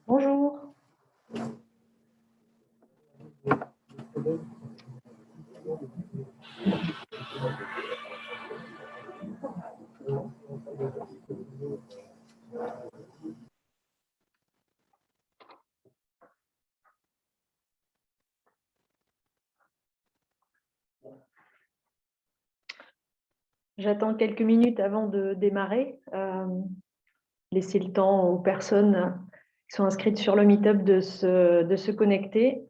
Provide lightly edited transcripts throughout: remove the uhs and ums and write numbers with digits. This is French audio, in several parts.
Bonjour. J'attends quelques minutes avant de démarrer. Laisser le temps aux personnes qui sont inscrites sur le Meetup de se connecter.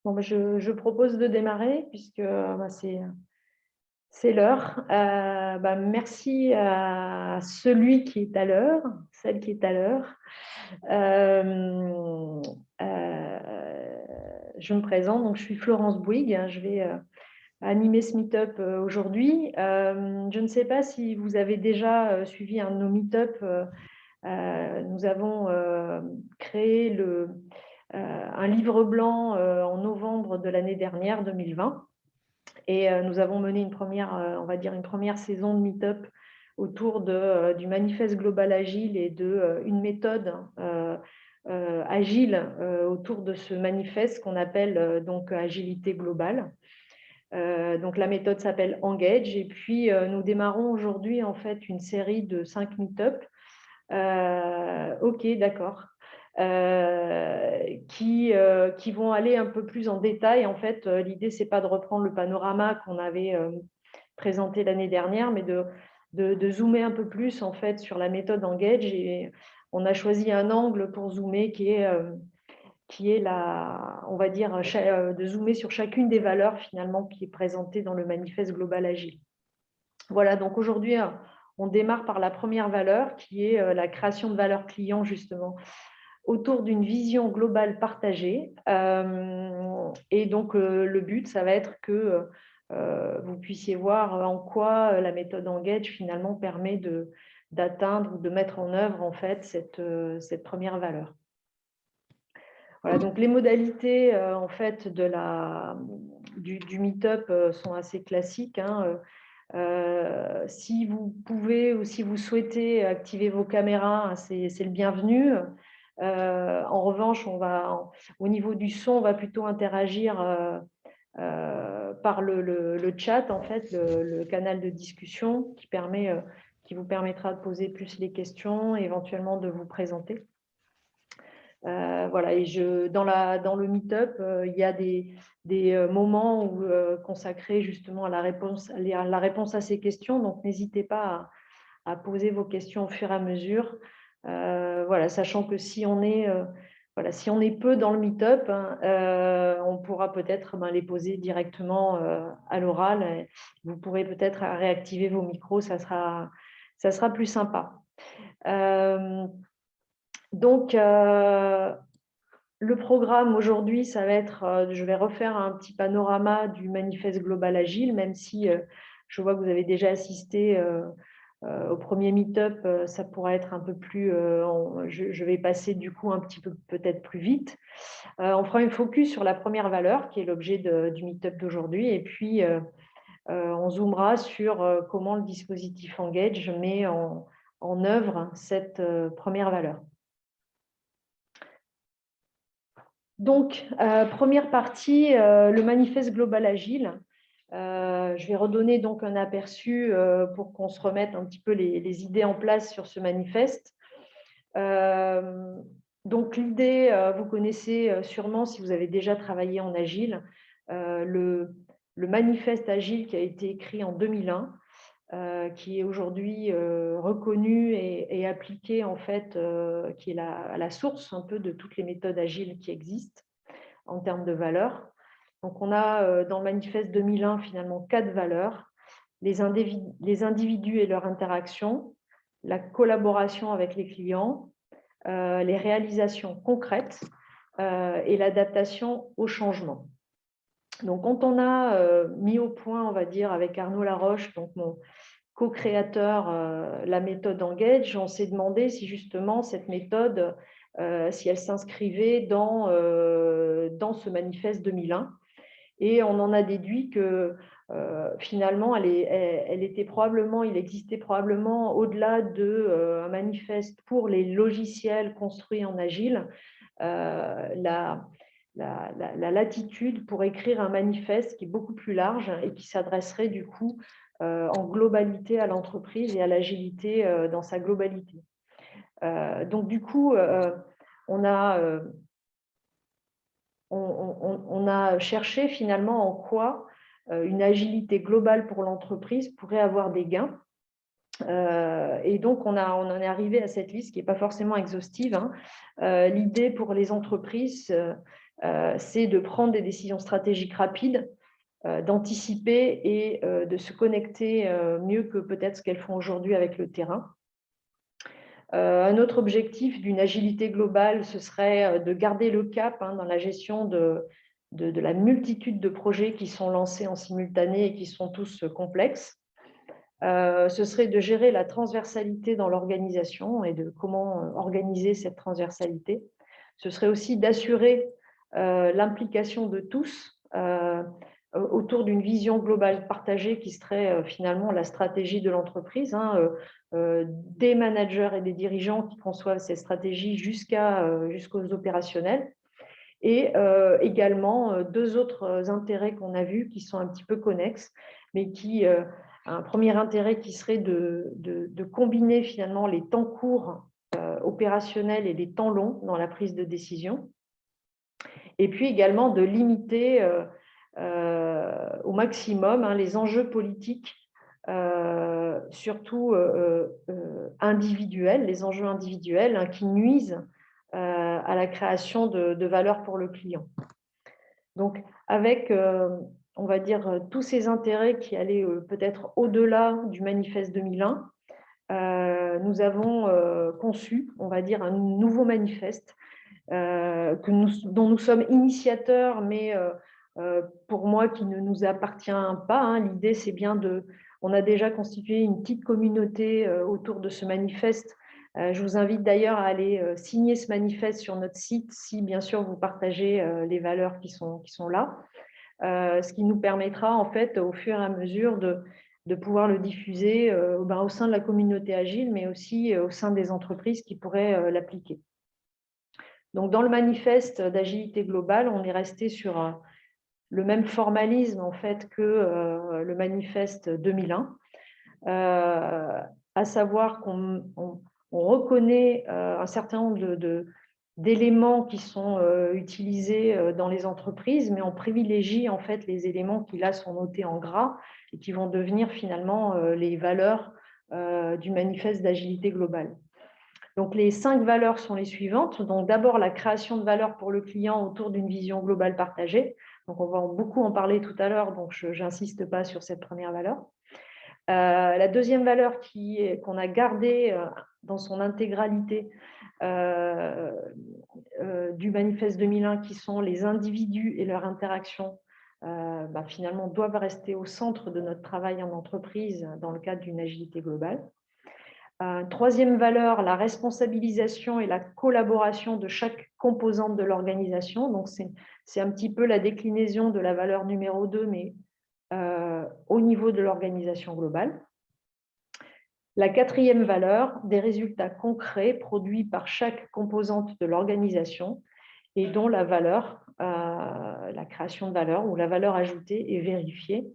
Bon, je propose de démarrer puisque c'est l'heure. Merci à celui qui est à l'heure, celle qui est à l'heure. Je me présente, donc je suis Florence Bouygues, je vais animer ce meet-up aujourd'hui. Je ne sais pas si vous avez déjà suivi un de nos meet-up. Nous avons créé un livre blanc en novembre de l'année dernière, 2020. Et nous avons mené une première saison de meet-up autour du manifeste global agile et d'une méthode agile autour de ce manifeste qu'on appelle donc agilité globale. Donc la méthode s'appelle Engage et puis nous démarrons aujourd'hui en fait une série de 5 meet-up. Ok, d'accord. Qui vont aller un peu plus en détail. En fait, l'idée, c'est pas de reprendre le panorama qu'on avait présenté l'année dernière, mais de zoomer un peu plus en fait sur la méthode Engage. Et on a choisi un angle pour zoomer qui est on va dire, de zoomer sur chacune des valeurs finalement qui est présentée dans le manifeste global agile. Voilà, donc aujourd'hui, on démarre par la première valeur qui est la création de valeur client justement autour d'une vision globale partagée. Et donc, le but, ça va être que vous puissiez voir en quoi la méthode Engage finalement permet d'atteindre ou de mettre en œuvre en fait cette première valeur. Voilà, donc les modalités en fait du meet-up sont assez classiques. Si vous pouvez ou si vous souhaitez activer vos caméras, c'est le bienvenu. En revanche, au niveau du son, on va plutôt interagir par le chat, en fait, le canal de discussion qui vous permettra de poser plus les questions et éventuellement de vous présenter. Voilà, et dans le meet-up, il y a des moments consacrés justement à la réponse à ces questions. Donc, n'hésitez pas à poser vos questions au fur et à mesure. Voilà, sachant que si on est peu dans le meet-up, on pourra peut-être les poser directement à l'oral. Vous pourrez peut-être réactiver vos micros, ça sera plus sympa. Donc, le programme aujourd'hui, ça va être, je vais refaire un petit panorama du manifeste global agile, même si je vois que vous avez déjà assisté au premier meet-up, ça pourra être un peu plus, je vais passer du coup un petit peu peut-être plus vite. On fera une focus sur la première valeur, qui est l'objet du meet-up d'aujourd'hui, et puis on zoomera sur comment le dispositif Engage met en œuvre cette première valeur. Donc, première partie, le manifeste global agile. Je vais redonner donc un aperçu pour qu'on se remette un petit peu les idées en place sur ce manifeste. Donc, l'idée, vous connaissez sûrement si vous avez déjà travaillé en agile, le manifeste agile qui a été écrit en 2001, qui est aujourd'hui reconnu et appliqué, en fait, qui est à la source un peu de toutes les méthodes agiles qui existent en termes de valeurs. Donc, on a dans le manifeste 2001 finalement 4 valeurs: les individus et leur interaction, la collaboration avec les clients, les réalisations concrètes et l'adaptation au changement. Donc, quand on a mis au point, on va dire, avec Arnaud Laroche, donc mon co-créateur, la méthode Engage, on s'est demandé si justement cette méthode, si elle s'inscrivait dans ce manifeste 2001. Et on en a déduit que finalement, il existait probablement, au-delà d'un manifeste pour les logiciels construits en agile, la latitude pour écrire un manifeste qui est beaucoup plus large et qui s'adresserait du coup en globalité à l'entreprise et à l'agilité dans sa globalité. Donc du coup, on a cherché finalement en quoi une agilité globale pour l'entreprise pourrait avoir des gains. Et donc, on en est arrivé à cette liste qui n'est pas forcément exhaustive, hein. L'idée pour les entreprises, c'est de prendre des décisions stratégiques rapides, d'anticiper et de se connecter mieux que peut-être ce qu'elles font aujourd'hui avec le terrain. Un autre objectif d'une agilité globale, ce serait de garder le cap dans la gestion de la multitude de projets qui sont lancés en simultané et qui sont tous complexes. Ce serait de gérer la transversalité dans l'organisation et de comment organiser cette transversalité. Ce serait aussi d'assurer l'implication de tous autour d'une vision globale partagée qui serait finalement la stratégie de l'entreprise, des managers et des dirigeants qui conçoivent ces stratégies jusqu'aux opérationnels. Et également 2 autres intérêts qu'on a vus qui sont un petit peu connexes, mais qui un premier intérêt qui serait de combiner finalement les temps courts opérationnels et les temps longs dans la prise de décision, et puis également de limiter au maximum les enjeux politiques, surtout individuels, les enjeux individuels qui nuisent à la création de valeur pour le client. Donc, avec, on va dire, tous ces intérêts qui allaient peut-être au-delà du manifeste 2001, nous avons conçu, on va dire, un nouveau manifeste dont nous sommes initiateurs, mais pour moi, qui ne nous appartient pas. L'idée, c'est bien on a déjà constitué une petite communauté autour de ce manifeste. Je vous invite d'ailleurs à aller signer ce manifeste sur notre site, si bien sûr vous partagez les valeurs qui sont là. Ce qui nous permettra en fait au fur et à mesure de pouvoir le diffuser au sein de la communauté agile, mais aussi au sein des entreprises qui pourraient l'appliquer. Donc, dans le manifeste d'agilité globale, on est resté sur le même formalisme en fait que le manifeste 2001, à savoir qu'on reconnaît un certain nombre d'éléments qui sont utilisés dans les entreprises, mais on privilégie en fait les éléments qui là sont notés en gras et qui vont devenir finalement les valeurs du manifeste d'agilité globale. Donc les 5 valeurs sont les suivantes. Donc d'abord la création de valeur pour le client autour d'une vision globale partagée. Donc on va beaucoup en parler tout à l'heure, donc je n'insiste pas sur cette première valeur. La deuxième valeur qu'on a gardée dans son intégralité du manifeste 2001, qui sont les individus et leur interaction, finalement doivent rester au centre de notre travail en entreprise dans le cadre d'une agilité globale. Troisième valeur, la responsabilisation et la collaboration de chaque composante de l'organisation. Donc, c'est un petit peu la déclinaison de la valeur numéro 2, mais au niveau de l'organisation globale. La quatrième valeur, des résultats concrets produits par chaque composante de l'organisation et dont la valeur, la création de valeur ou la valeur ajoutée est vérifiée.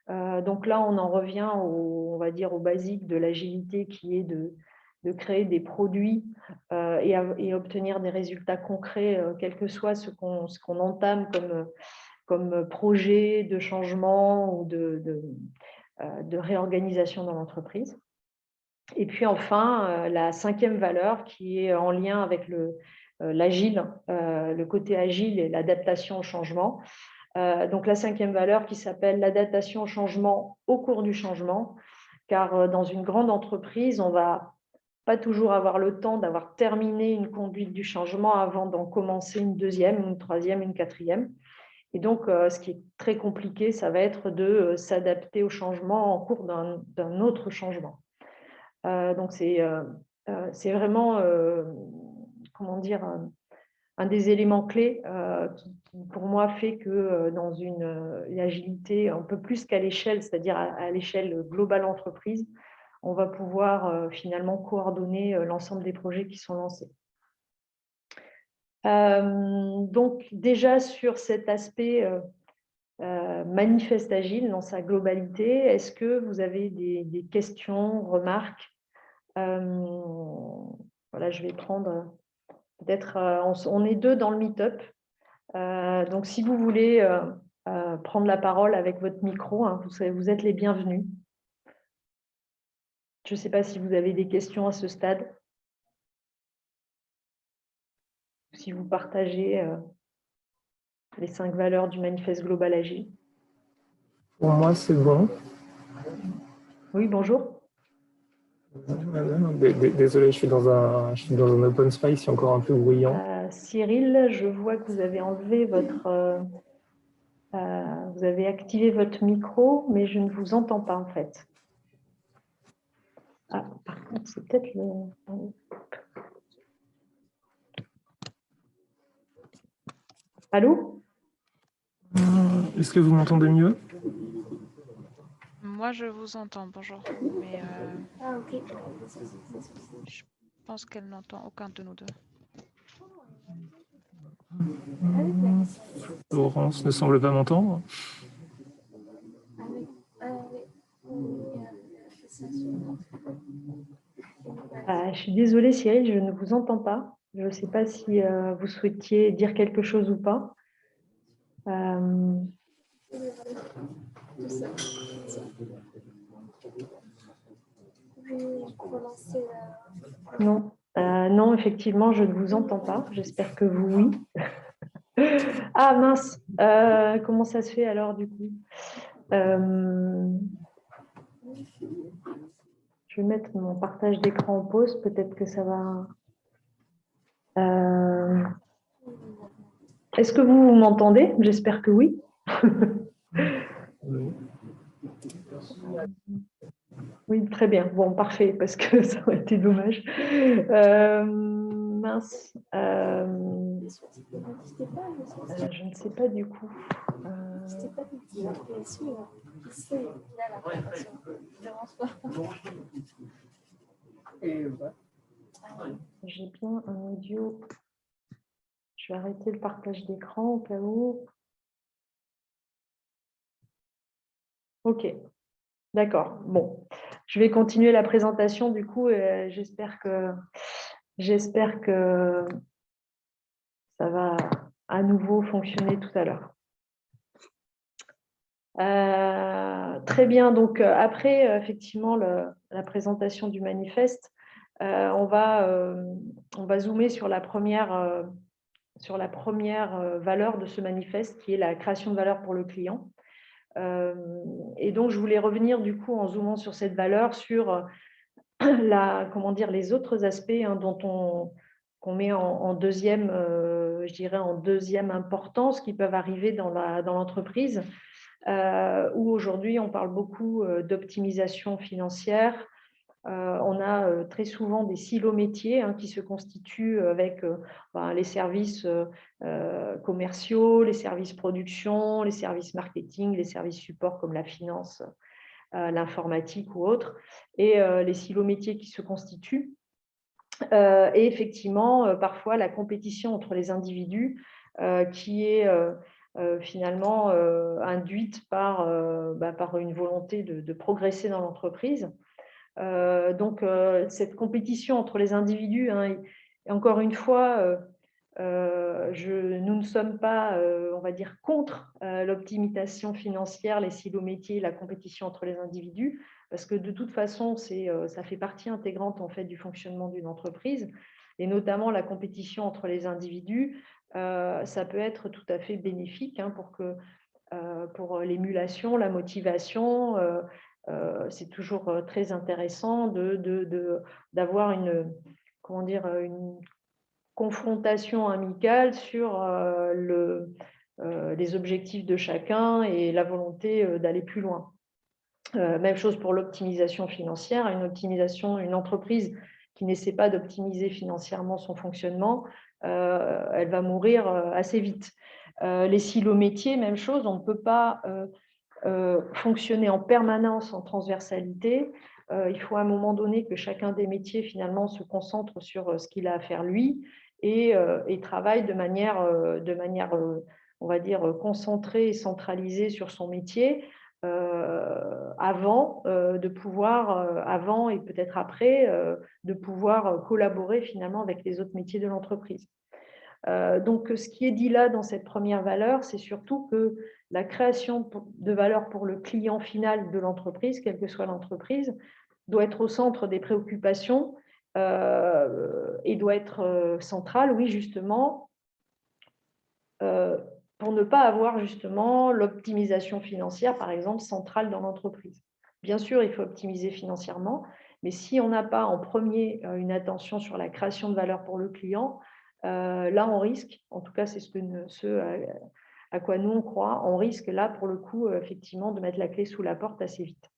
Donc là, on en revient on va dire, au basique de l'agilité qui est de créer des produits et obtenir des résultats concrets, quel que soit ce qu'on entame comme projet de changement ou de réorganisation dans l'entreprise. Et puis enfin, la cinquième valeur qui est en lien avec l'agile, le côté agile et l'adaptation au changement. Donc la cinquième valeur qui s'appelle l'adaptation au changement au cours du changement, car dans une grande entreprise, on ne va pas toujours avoir le temps d'avoir terminé une conduite du changement avant d'en commencer une deuxième, une troisième, une quatrième. Et donc, ce qui est très compliqué, ça va être de s'adapter au changement en cours d'un autre changement. Donc, c'est vraiment, comment dire, un des éléments clés qui, pour moi, fait que dans une agilité un peu plus qu'à l'échelle, c'est-à-dire à l'échelle globale entreprise, on va pouvoir finalement coordonner l'ensemble des projets qui sont lancés. Donc, déjà sur cet aspect manifeste agile dans sa globalité, est-ce que vous avez des questions, remarques? Voilà, je vais prendre peut-être, on est 2 dans le meet-up, donc si vous voulez prendre la parole avec votre micro, hein, vous êtes les bienvenus. Je ne sais pas si vous avez des questions à ce stade, si vous partagez les 5 valeurs du manifeste global agile. Pour moi, c'est bon. Oui, bonjour. Désolé, je suis dans un open space, c'est encore un peu bruyant. Cyril, je vois que vous avez enlevé votre... vous avez activé votre micro, mais je ne vous entends pas en fait. Ah, par contre, c'est peut-être le... Allô? Est-ce que vous m'entendez mieux? Moi, je vous entends, bonjour. Mais je pense qu'elle n'entend aucun de nous deux. Laurence ne semble pas m'entendre. Je suis désolée, Cyril, je ne vous entends pas. Je ne sais pas si vous souhaitiez dire quelque chose ou pas. Non. Non, effectivement, je ne vous entends pas. J'espère que vous, oui. Ah mince, comment ça se fait alors du coup? Je vais mettre mon partage d'écran en pause, peut-être que ça va... Est-ce que vous m'entendez? J'espère que oui. Oui, très bien. Bon, parfait, parce que ça aurait été dommage. Mince. Je ne sais pas du coup. J'ai bien un audio. Je vais arrêter le partage d'écran au cas où. Ok, d'accord. Bon, je vais continuer la présentation du coup. J'espère que ça va à nouveau fonctionner tout à l'heure. Très bien, donc après effectivement la présentation du manifeste, on va zoomer sur la première valeur de ce manifeste, qui est la création de valeur pour le client. Et donc, je voulais revenir du coup en zoomant sur cette valeur, sur les autres aspects qu'on met en deuxième, je dirais en deuxième importance, qui peuvent arriver dans l'entreprise, où aujourd'hui on parle beaucoup d'optimisation financière. On a très souvent des silos métiers qui se constituent avec les services commerciaux, les services production, les services marketing, les services support comme la finance, l'informatique ou autres, et les silos métiers qui se constituent. Et effectivement, parfois, la compétition entre les individus qui est finalement induite par une volonté de progresser dans l'entreprise. Donc, cette compétition entre les individus, et encore une fois, nous ne sommes pas, on va dire, contre l'optimisation financière, les silos métiers, la compétition entre les individus, parce que de toute façon, ça fait partie intégrante en fait du fonctionnement d'une entreprise, et notamment la compétition entre les individus. Ça peut être tout à fait bénéfique pour l'émulation, la motivation. C'est toujours très intéressant d'avoir une confrontation amicale sur les objectifs de chacun et la volonté d'aller plus loin. Même chose pour l'optimisation financière. Une entreprise qui n'essaie pas d'optimiser financièrement son fonctionnement, elle va mourir assez vite. Les silos métiers, même chose, on ne peut pas fonctionner en permanence en transversalité. Il faut à un moment donné que chacun des métiers finalement se concentre sur ce qu'il a à faire lui et travaille de manière on va dire, concentrée et centralisée sur son métier avant et peut-être après, de pouvoir collaborer finalement avec les autres métiers de l'entreprise. Donc, ce qui est dit là dans cette première valeur, c'est surtout que la création de valeur pour le client final de l'entreprise, quelle que soit l'entreprise, doit être au centre des préoccupations et doit être centrale, oui, justement, pour ne pas avoir justement l'optimisation financière, par exemple, centrale dans l'entreprise. Bien sûr, il faut optimiser financièrement, mais si on n'a pas en premier une attention sur la création de valeur pour le client, là, on risque, en tout cas, c'est ce à quoi nous on croit, on risque là, pour le coup, effectivement, de mettre la clé sous la porte assez vite.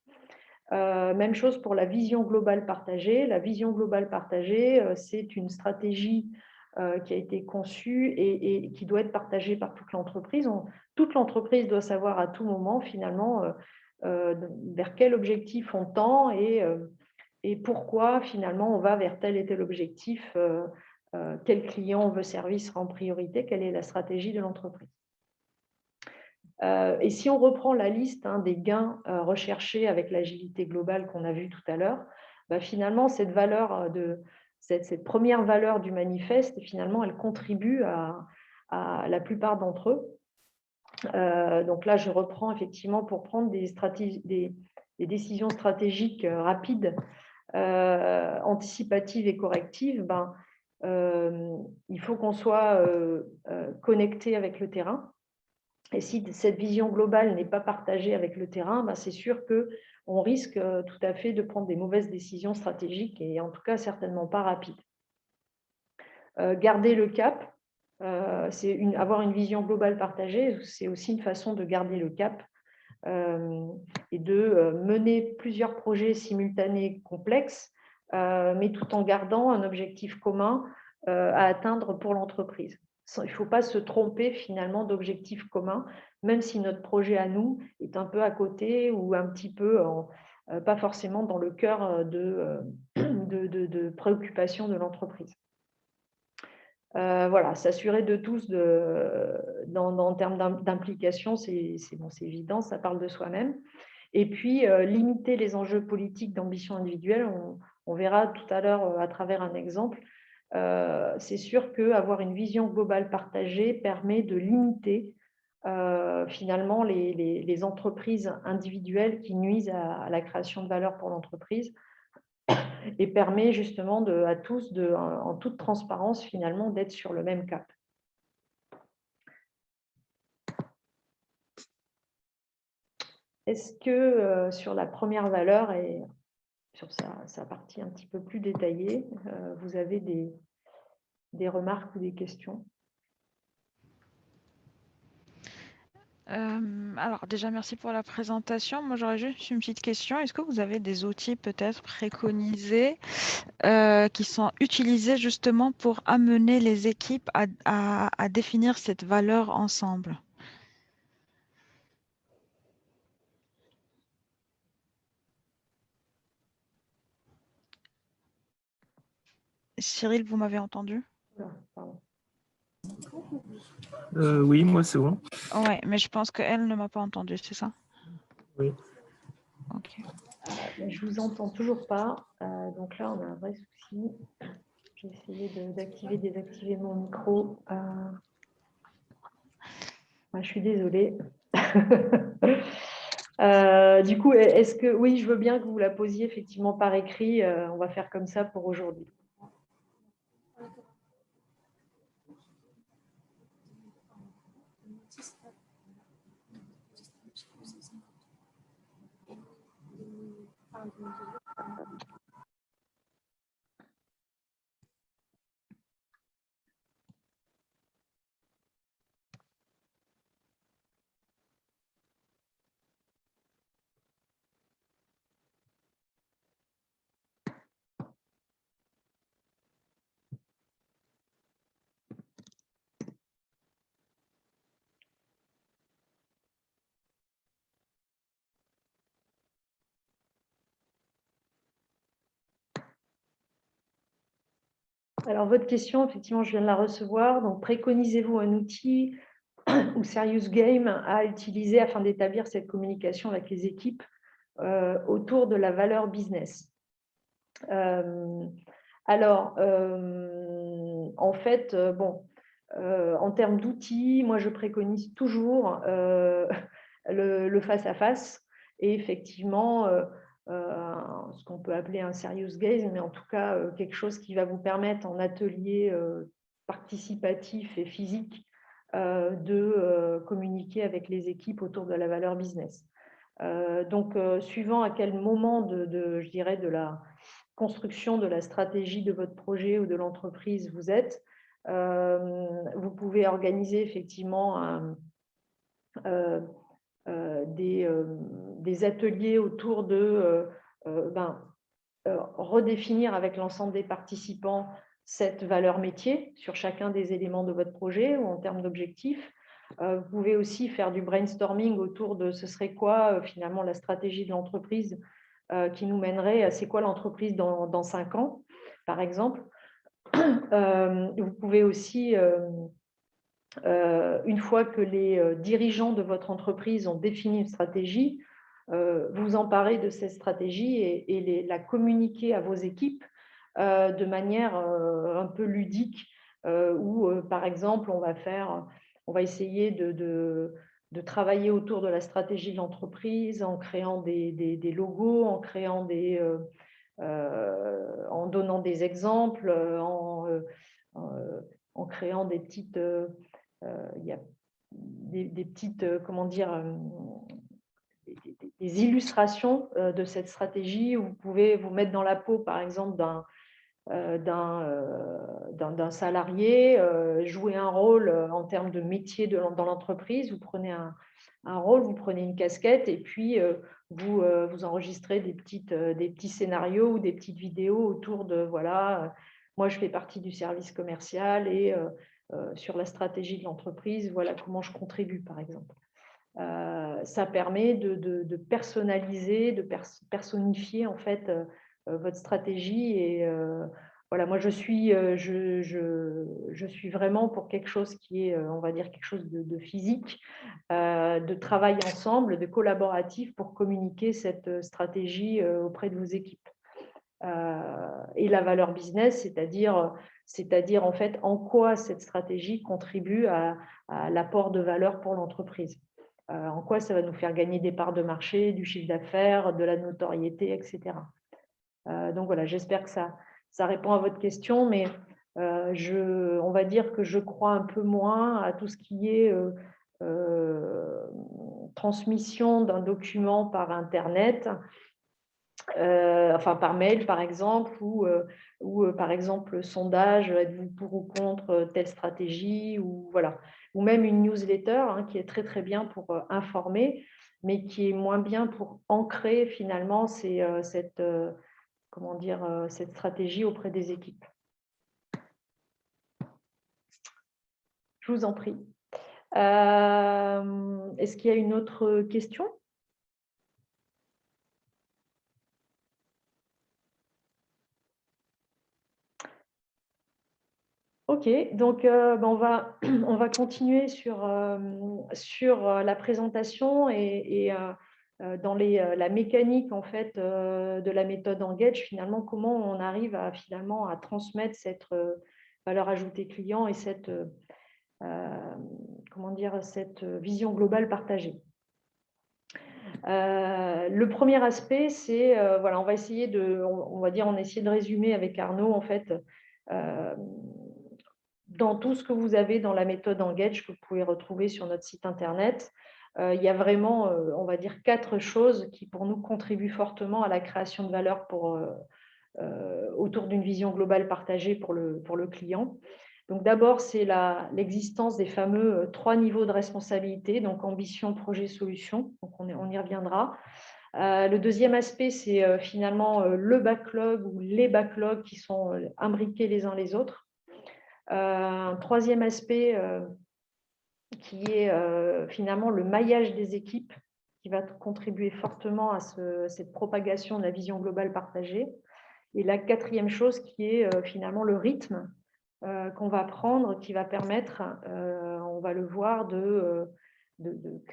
Même chose pour la vision globale partagée. La vision globale partagée, c'est une stratégie qui a été conçue et qui doit être partagée par toute l'entreprise. Toute l'entreprise doit savoir à tout moment, finalement, vers quel objectif on tend et pourquoi, finalement, on va vers tel et tel objectif, quel client on veut servir sera en priorité, quelle est la stratégie de l'entreprise. Et si on reprend la liste des gains recherchés avec l'agilité globale qu'on a vue tout à l'heure, finalement, cette première valeur du manifeste, finalement, elle contribue à la plupart d'entre eux. Donc là, je reprends effectivement pour prendre des décisions stratégiques rapides, anticipatives et correctives. Il faut qu'on soit connecté avec le terrain. Et si cette vision globale n'est pas partagée avec le terrain, c'est sûr qu'on risque tout à fait de prendre des mauvaises décisions stratégiques et en tout cas certainement pas rapides. Garder le cap, avoir une vision globale partagée, c'est aussi une façon de garder le cap et de mener plusieurs projets simultanés complexes, mais tout en gardant un objectif commun à atteindre pour l'entreprise. Il ne faut pas se tromper finalement d'objectifs communs, même si notre projet à nous est un peu à côté ou un petit peu, pas forcément dans le cœur de préoccupation de l'entreprise. Voilà, s'assurer de tous en termes d'implication, c'est évident, ça parle de soi-même. Et puis, limiter les enjeux politiques d'ambition individuelle, on verra tout à l'heure à travers un exemple. c'est sûr qu'avoir une vision globale partagée permet de limiter finalement les entreprises individuelles qui nuisent à la création de valeur pour l'entreprise et permet justement à tous, en toute transparence finalement, d'être sur le même cap. Est-ce que sur la première valeur et sur sa partie un petit peu plus détaillée, vous avez des remarques ou des questions? Alors déjà, merci pour la présentation. Moi, j'aurais juste une petite question. Est-ce que vous avez des outils peut-être préconisés qui sont utilisés justement pour amener les équipes à définir cette valeur ensemble? Cyril, vous m'avez entendu? Pardon. Oui, moi c'est bon. Oui, mais je pense qu'elle ne m'a pas entendu, c'est ça? Oui. Ok. Je ne vous entends toujours pas. Donc là, on a un vrai souci. J'ai essayé d'activer, désactiver mon micro. Je suis désolée. Du coup, est-ce que... Oui, je veux bien que vous la posiez effectivement par écrit. On va faire comme ça pour aujourd'hui. Alors, votre question, effectivement, je viens de la recevoir. Donc, préconisez-vous un outil ou serious game à utiliser afin d'établir cette communication avec les équipes autour de la valeur business? Alors, en fait, bon, en termes d'outils, moi, je préconise toujours le face-à-face et effectivement, ce qu'on peut appeler un serious gaze, mais en tout cas, quelque chose qui va vous permettre en atelier participatif et physique de communiquer avec les équipes autour de la valeur business. Donc, suivant à quel moment je dirais, de la construction de la stratégie de votre projet ou de l'entreprise vous êtes, vous pouvez organiser effectivement des ateliers autour de redéfinir avec l'ensemble des participants cette valeur métier sur chacun des éléments de votre projet ou en termes d'objectifs. Vous pouvez aussi faire du brainstorming autour de ce serait quoi finalement la stratégie de l'entreprise qui nous mènerait à c'est quoi l'entreprise dans 5 ans, par exemple. Vous pouvez aussi, une fois que les dirigeants de votre entreprise ont défini une stratégie, vous emparer de cette stratégie et la communiquer à vos équipes de manière un peu ludique, où, par exemple, on va essayer de travailler autour de la stratégie de l'entreprise en créant des logos, en créant en donnant des exemples, en créant des petites, il y a des petites, comment dire, des illustrations de cette stratégie où vous pouvez vous mettre dans la peau, par exemple, d'un salarié, jouer un rôle en termes de métier dans l'entreprise. Vous prenez un rôle, vous prenez une casquette et puis vous enregistrez des petits scénarios ou des petites vidéos autour de, voilà, moi je fais partie du service commercial et sur la stratégie de l'entreprise, voilà comment je contribue, par exemple. Ça permet de personnaliser, de personnifier en fait votre stratégie et voilà, moi je suis vraiment pour quelque chose qui est, on va dire, quelque chose de physique, de travail ensemble, de collaboratif pour communiquer cette stratégie auprès de vos équipes. Et la valeur business, c'est-à-dire c'est-à-dire en fait en quoi cette stratégie contribue à l'apport de valeur pour l'entreprise. En quoi ça va nous faire gagner des parts de marché, du chiffre d'affaires, de la notoriété, etc. Donc voilà, j'espère que ça répond à votre question, mais on va dire que je crois un peu moins à tout ce qui est transmission d'un document par Internet, enfin par mail par exemple, ou par exemple sondage, êtes-vous pour ou contre telle stratégie, ou voilà, ou même une newsletter qui est très très bien pour informer, mais qui est moins bien pour ancrer finalement cette stratégie auprès des équipes. Je vous en prie. Est-ce qu'il y a une autre question ? Ok, donc on va continuer sur la présentation et dans la mécanique en fait de la méthode Engage, finalement comment on arrive à transmettre cette valeur ajoutée client et cette cette vision globale partagée. Le premier aspect, c'est on va essayer de résumer avec Arnaud en fait. Dans tout ce que vous avez dans la méthode Engage que vous pouvez retrouver sur notre site internet, il y a vraiment, on va dire, 4 choses qui pour nous contribuent fortement à la création de valeur autour d'une vision globale partagée pour le client. Donc d'abord, c'est l'existence des fameux 3 niveaux de responsabilité, donc ambition, projet, solution. Donc on y reviendra. Le deuxième aspect, c'est finalement le backlog ou les backlogs qui sont imbriqués les uns les autres. Un troisième aspect qui est finalement le maillage des équipes, qui va contribuer fortement à cette propagation de la vision globale partagée. Et la quatrième chose qui est finalement le rythme qu'on va prendre, qui va permettre, on va le voir, de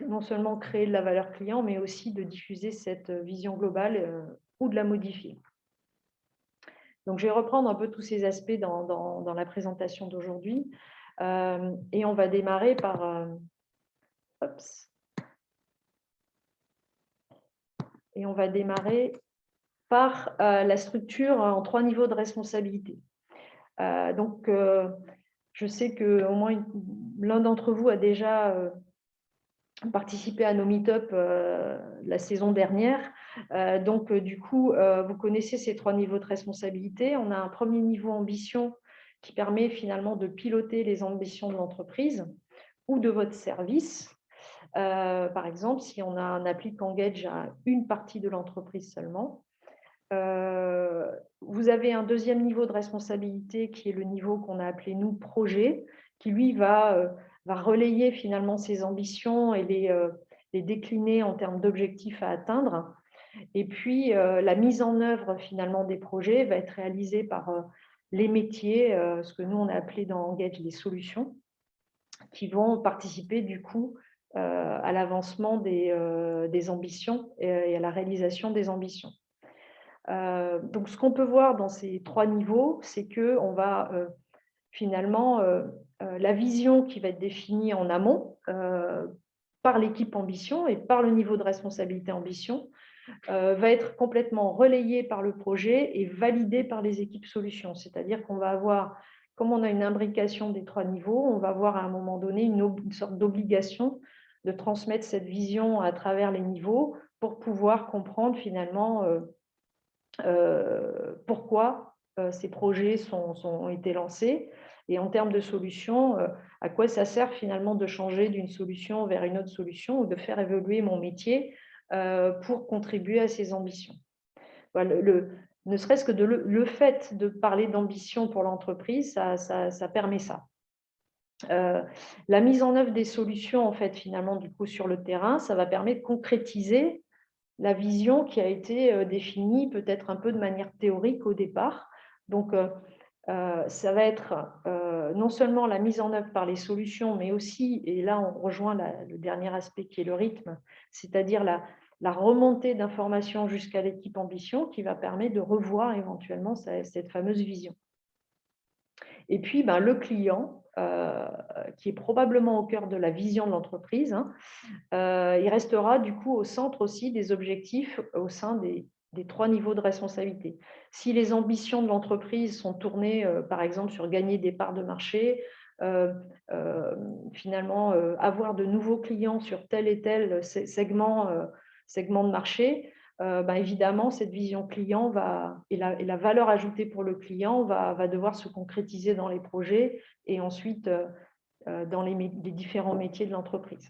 non seulement créer de la valeur client, mais aussi de diffuser cette vision globale ou de la modifier. Donc, je vais reprendre un peu tous ces aspects dans la présentation d'aujourd'hui. Et on va démarrer par... Et on va démarrer par la structure en 3 niveaux de responsabilité. Donc, je sais qu'au moins l'un d'entre vous a déjà participé à nos meet-up la saison dernière. Donc, du coup, vous connaissez ces 3 niveaux de responsabilité. On a un premier niveau ambition qui permet finalement de piloter les ambitions de l'entreprise ou de votre service. Par exemple, si on a un appli Engage à une partie de l'entreprise seulement. Vous avez un deuxième niveau de responsabilité qui est le niveau qu'on a appelé nous projet, qui lui va relayer finalement ses ambitions et les décliner en termes d'objectifs à atteindre. Et puis la mise en œuvre finalement des projets va être réalisée par les métiers, ce que nous on a appelé dans Engage les solutions, qui vont participer du coup à l'avancement des ambitions et à la réalisation des ambitions. Donc, ce qu'on peut voir dans ces 3 niveaux, c'est qu'on va finalement, la vision qui va être définie en amont par l'équipe ambition et par le niveau de responsabilité ambition va être complètement relayée par le projet et validée par les équipes solutions. C'est-à-dire qu'on va avoir, comme on a une imbrication des 3 niveaux, on va avoir à un moment donné une sorte d'obligation de transmettre cette vision à travers les niveaux pour pouvoir comprendre finalement pourquoi ces projets ont été lancés et en termes de solutions, à quoi ça sert finalement de changer d'une solution vers une autre solution ou de faire évoluer mon métier pour contribuer à ces ambitions. Voilà, ne serait-ce que le fait de parler d'ambition pour l'entreprise, ça permet ça. La mise en œuvre des solutions, en fait, finalement, du coup, sur le terrain, ça va permettre de concrétiser la vision qui a été définie peut-être un peu de manière théorique au départ. Donc, ça va être non seulement la mise en œuvre par les solutions, mais aussi, et là on rejoint le dernier aspect qui est le rythme, c'est-à-dire la remontée d'informations jusqu'à l'équipe ambition qui va permettre de revoir éventuellement cette fameuse vision. Et puis, le client, qui est probablement au cœur de la vision de l'entreprise, hein, il restera du coup au centre aussi des objectifs au sein des 3 niveaux de responsabilité. Si les ambitions de l'entreprise sont tournées, par exemple, sur gagner des parts de marché, finalement, avoir de nouveaux clients sur tel et tel segment de marché, évidemment, cette vision client et la valeur ajoutée pour le client va devoir se concrétiser dans les projets et ensuite dans les différents métiers de l'entreprise.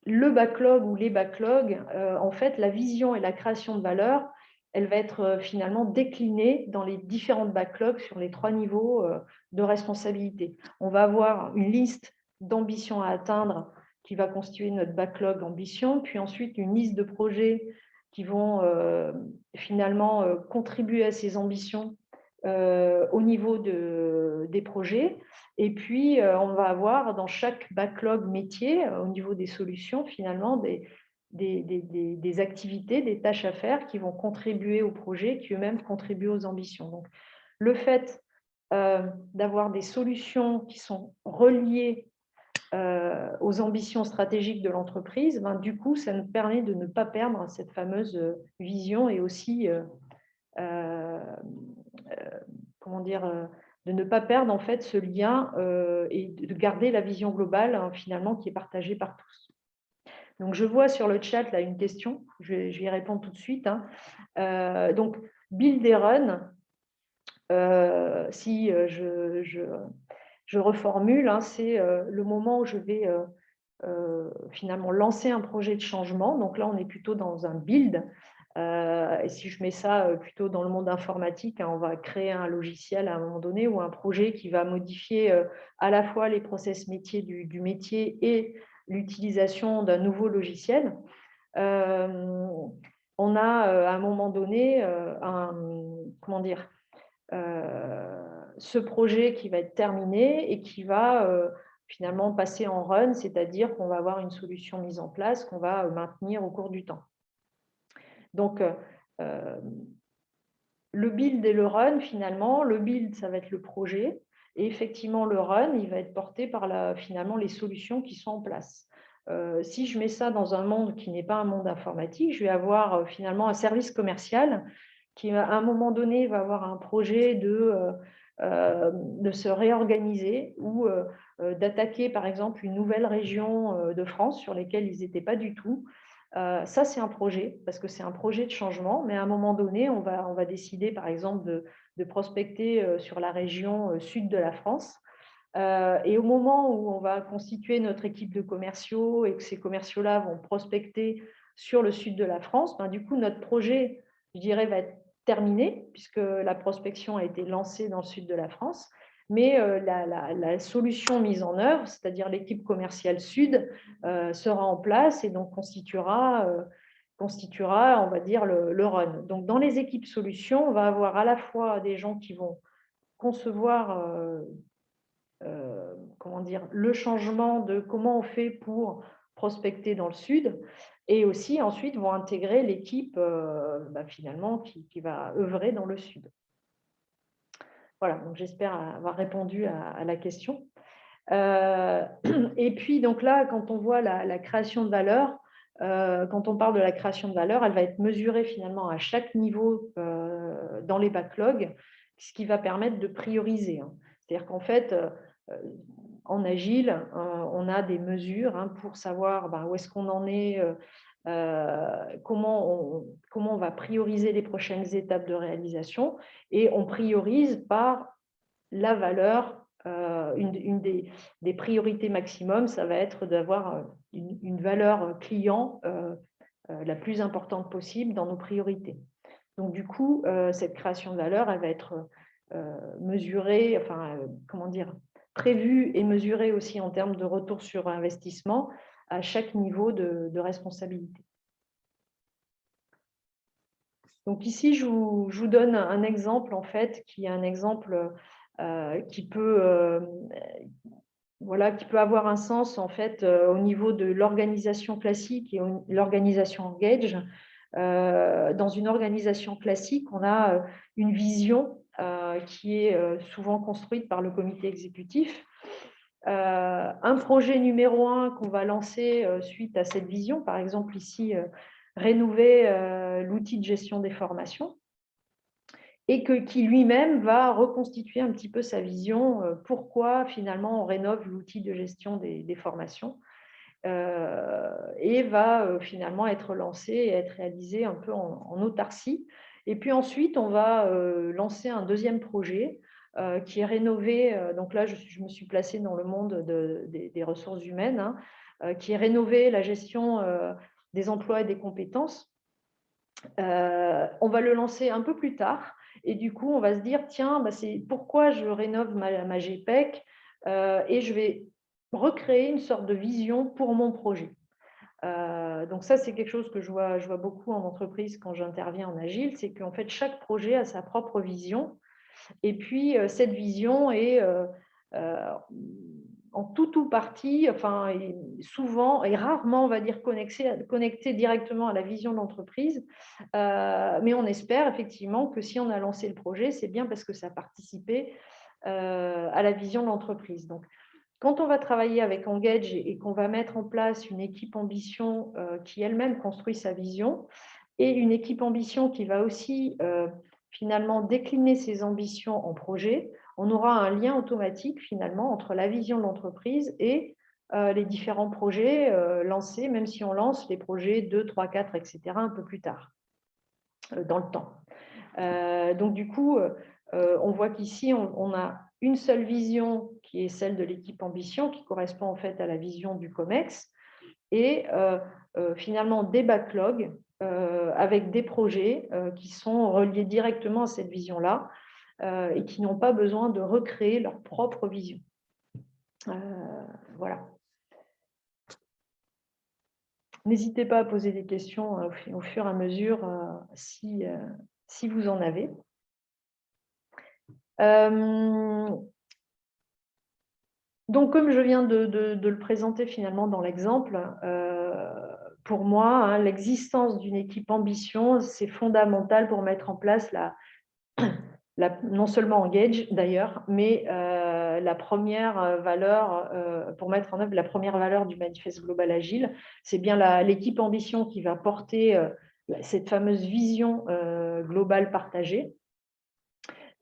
Le backlog ou les backlogs, en fait, la vision et la création de valeur, elle va être finalement déclinée dans les différentes backlogs sur les 3 niveaux de responsabilité. On va avoir une liste d'ambitions à atteindre qui va constituer notre backlog ambition, puis ensuite une liste de projets qui vont finalement contribuer à ces ambitions au niveau des projets. Et puis, on va avoir dans chaque backlog métier, au niveau des solutions, finalement, des activités, des tâches à faire qui vont contribuer au projet, qui eux-mêmes contribuent aux ambitions. Donc, le fait d'avoir des solutions qui sont reliées aux ambitions stratégiques de l'entreprise, du coup, ça nous permet de ne pas perdre cette fameuse vision et aussi comment dire, de ne pas perdre en fait ce lien et de garder la vision globale finalement qui est partagée par tous. Donc je vois sur le chat là une question, je vais y répondre tout de suite. Donc build et run, si je reformule, c'est le moment où je vais finalement lancer un projet de changement. Donc là on est plutôt dans un build. Et si je mets ça plutôt dans le monde informatique, on va créer un logiciel à un moment donné ou un projet qui va modifier à la fois les process métiers du métier et l'utilisation d'un nouveau logiciel. On a à un moment donné ce projet qui va être terminé et qui va finalement passer en run, c'est-à-dire qu'on va avoir une solution mise en place qu'on va maintenir au cours du temps. Donc, le build et le run, finalement, le build, ça va être le projet. Et effectivement, le run, il va être porté par finalement les solutions qui sont en place. Si je mets ça dans un monde qui n'est pas un monde informatique, je vais avoir finalement un service commercial qui, à un moment donné, va avoir un projet de se réorganiser ou d'attaquer, par exemple, une nouvelle région de France sur laquelle ils n'étaient pas du tout. Ça, c'est un projet, parce que c'est un projet de changement, mais à un moment donné, on va décider, par exemple, de prospecter sur la région sud de la France. Et au moment où on va constituer notre équipe de commerciaux et que ces commerciaux-là vont prospecter sur le sud de la France, du coup, notre projet, je dirais, va être terminé, puisque la prospection a été lancée dans le sud de la France. Mais la solution mise en œuvre, c'est-à-dire l'équipe commerciale sud, sera en place et donc constituera, on va dire, le run. Donc, dans les équipes solutions, on va avoir à la fois des gens qui vont concevoir comment dire, le changement de comment on fait pour prospecter dans le sud et aussi ensuite vont intégrer l'équipe finalement qui va œuvrer dans le sud. Voilà, donc j'espère avoir répondu à la question. Et puis, donc là, quand on voit la création de valeur, quand on parle de la création de valeur, elle va être mesurée finalement à chaque niveau dans les backlogs, ce qui va permettre de prioriser. C'est-à-dire qu'en fait, en agile, on a des mesures pour savoir où est-ce qu'on en est, comment on va prioriser les prochaines étapes de réalisation, et on priorise par la valeur. Une des priorités maximum, ça va être d'avoir une valeur client la plus importante possible dans nos priorités. Donc du coup, cette création de valeur, elle va être mesurée, prévue et mesurée aussi en termes de retour sur investissement à chaque niveau de responsabilité. Donc ici, je vous donne un exemple, en fait, qui est un exemple qui peut avoir un sens, en fait, au niveau de l'organisation classique et l'organisation Engage. Dans une organisation classique, on a une vision qui est souvent construite par le comité exécutif. Un projet numéro 1 qu'on va lancer suite à cette vision, par exemple ici, rénover l'outil de gestion des formations, et qui lui-même va reconstituer un petit peu sa vision, pourquoi finalement on rénove l'outil de gestion des formations, et va finalement être lancé et être réalisé un peu en autarcie. Et puis ensuite, on va lancer un deuxième projet qui est rénové. Donc là, je me suis placée dans le monde des ressources humaines, hein, qui est rénové la gestion des emplois et des compétences. On va le lancer un peu plus tard. Et du coup, on va se dire, tiens, c'est pourquoi je rénove ma GPEC et je vais recréer une sorte de vision pour mon projet. Donc ça, c'est quelque chose que je vois beaucoup en entreprise quand j'interviens en Agile, c'est qu'en fait, chaque projet a sa propre vision. Et puis, cette vision est en tout ou partie, enfin, souvent et rarement, on va dire, connectée directement à la vision de l'entreprise. Mais on espère effectivement que si on a lancé le projet, c'est bien parce que ça a participé à la vision de l'entreprise. Donc, quand on va travailler avec Engage et qu'on va mettre en place une équipe ambition qui elle-même construit sa vision, et une équipe ambition qui va aussi finalement décliner ses ambitions en projet, on aura un lien automatique finalement entre la vision de l'entreprise et les différents projets lancés, même si on lance les projets 2, 3, 4, etc. un peu plus tard dans le temps. Donc du coup, on voit qu'ici, on a une seule vision qui est celle de l'équipe ambition, qui correspond en fait à la vision du COMEX, et finalement des backlogs avec des projets qui sont reliés directement à cette vision-là et qui n'ont pas besoin de recréer leur propre vision. Voilà. N'hésitez pas à poser des questions au fur et à mesure si vous en avez. Donc, comme je viens de le présenter finalement dans l'exemple, pour moi, l'existence d'une équipe ambition, c'est fondamental pour mettre en place non seulement Engage d'ailleurs, mais la première valeur, pour mettre en œuvre la première valeur du manifeste global agile, c'est bien l'équipe ambition qui va porter cette fameuse vision globale partagée.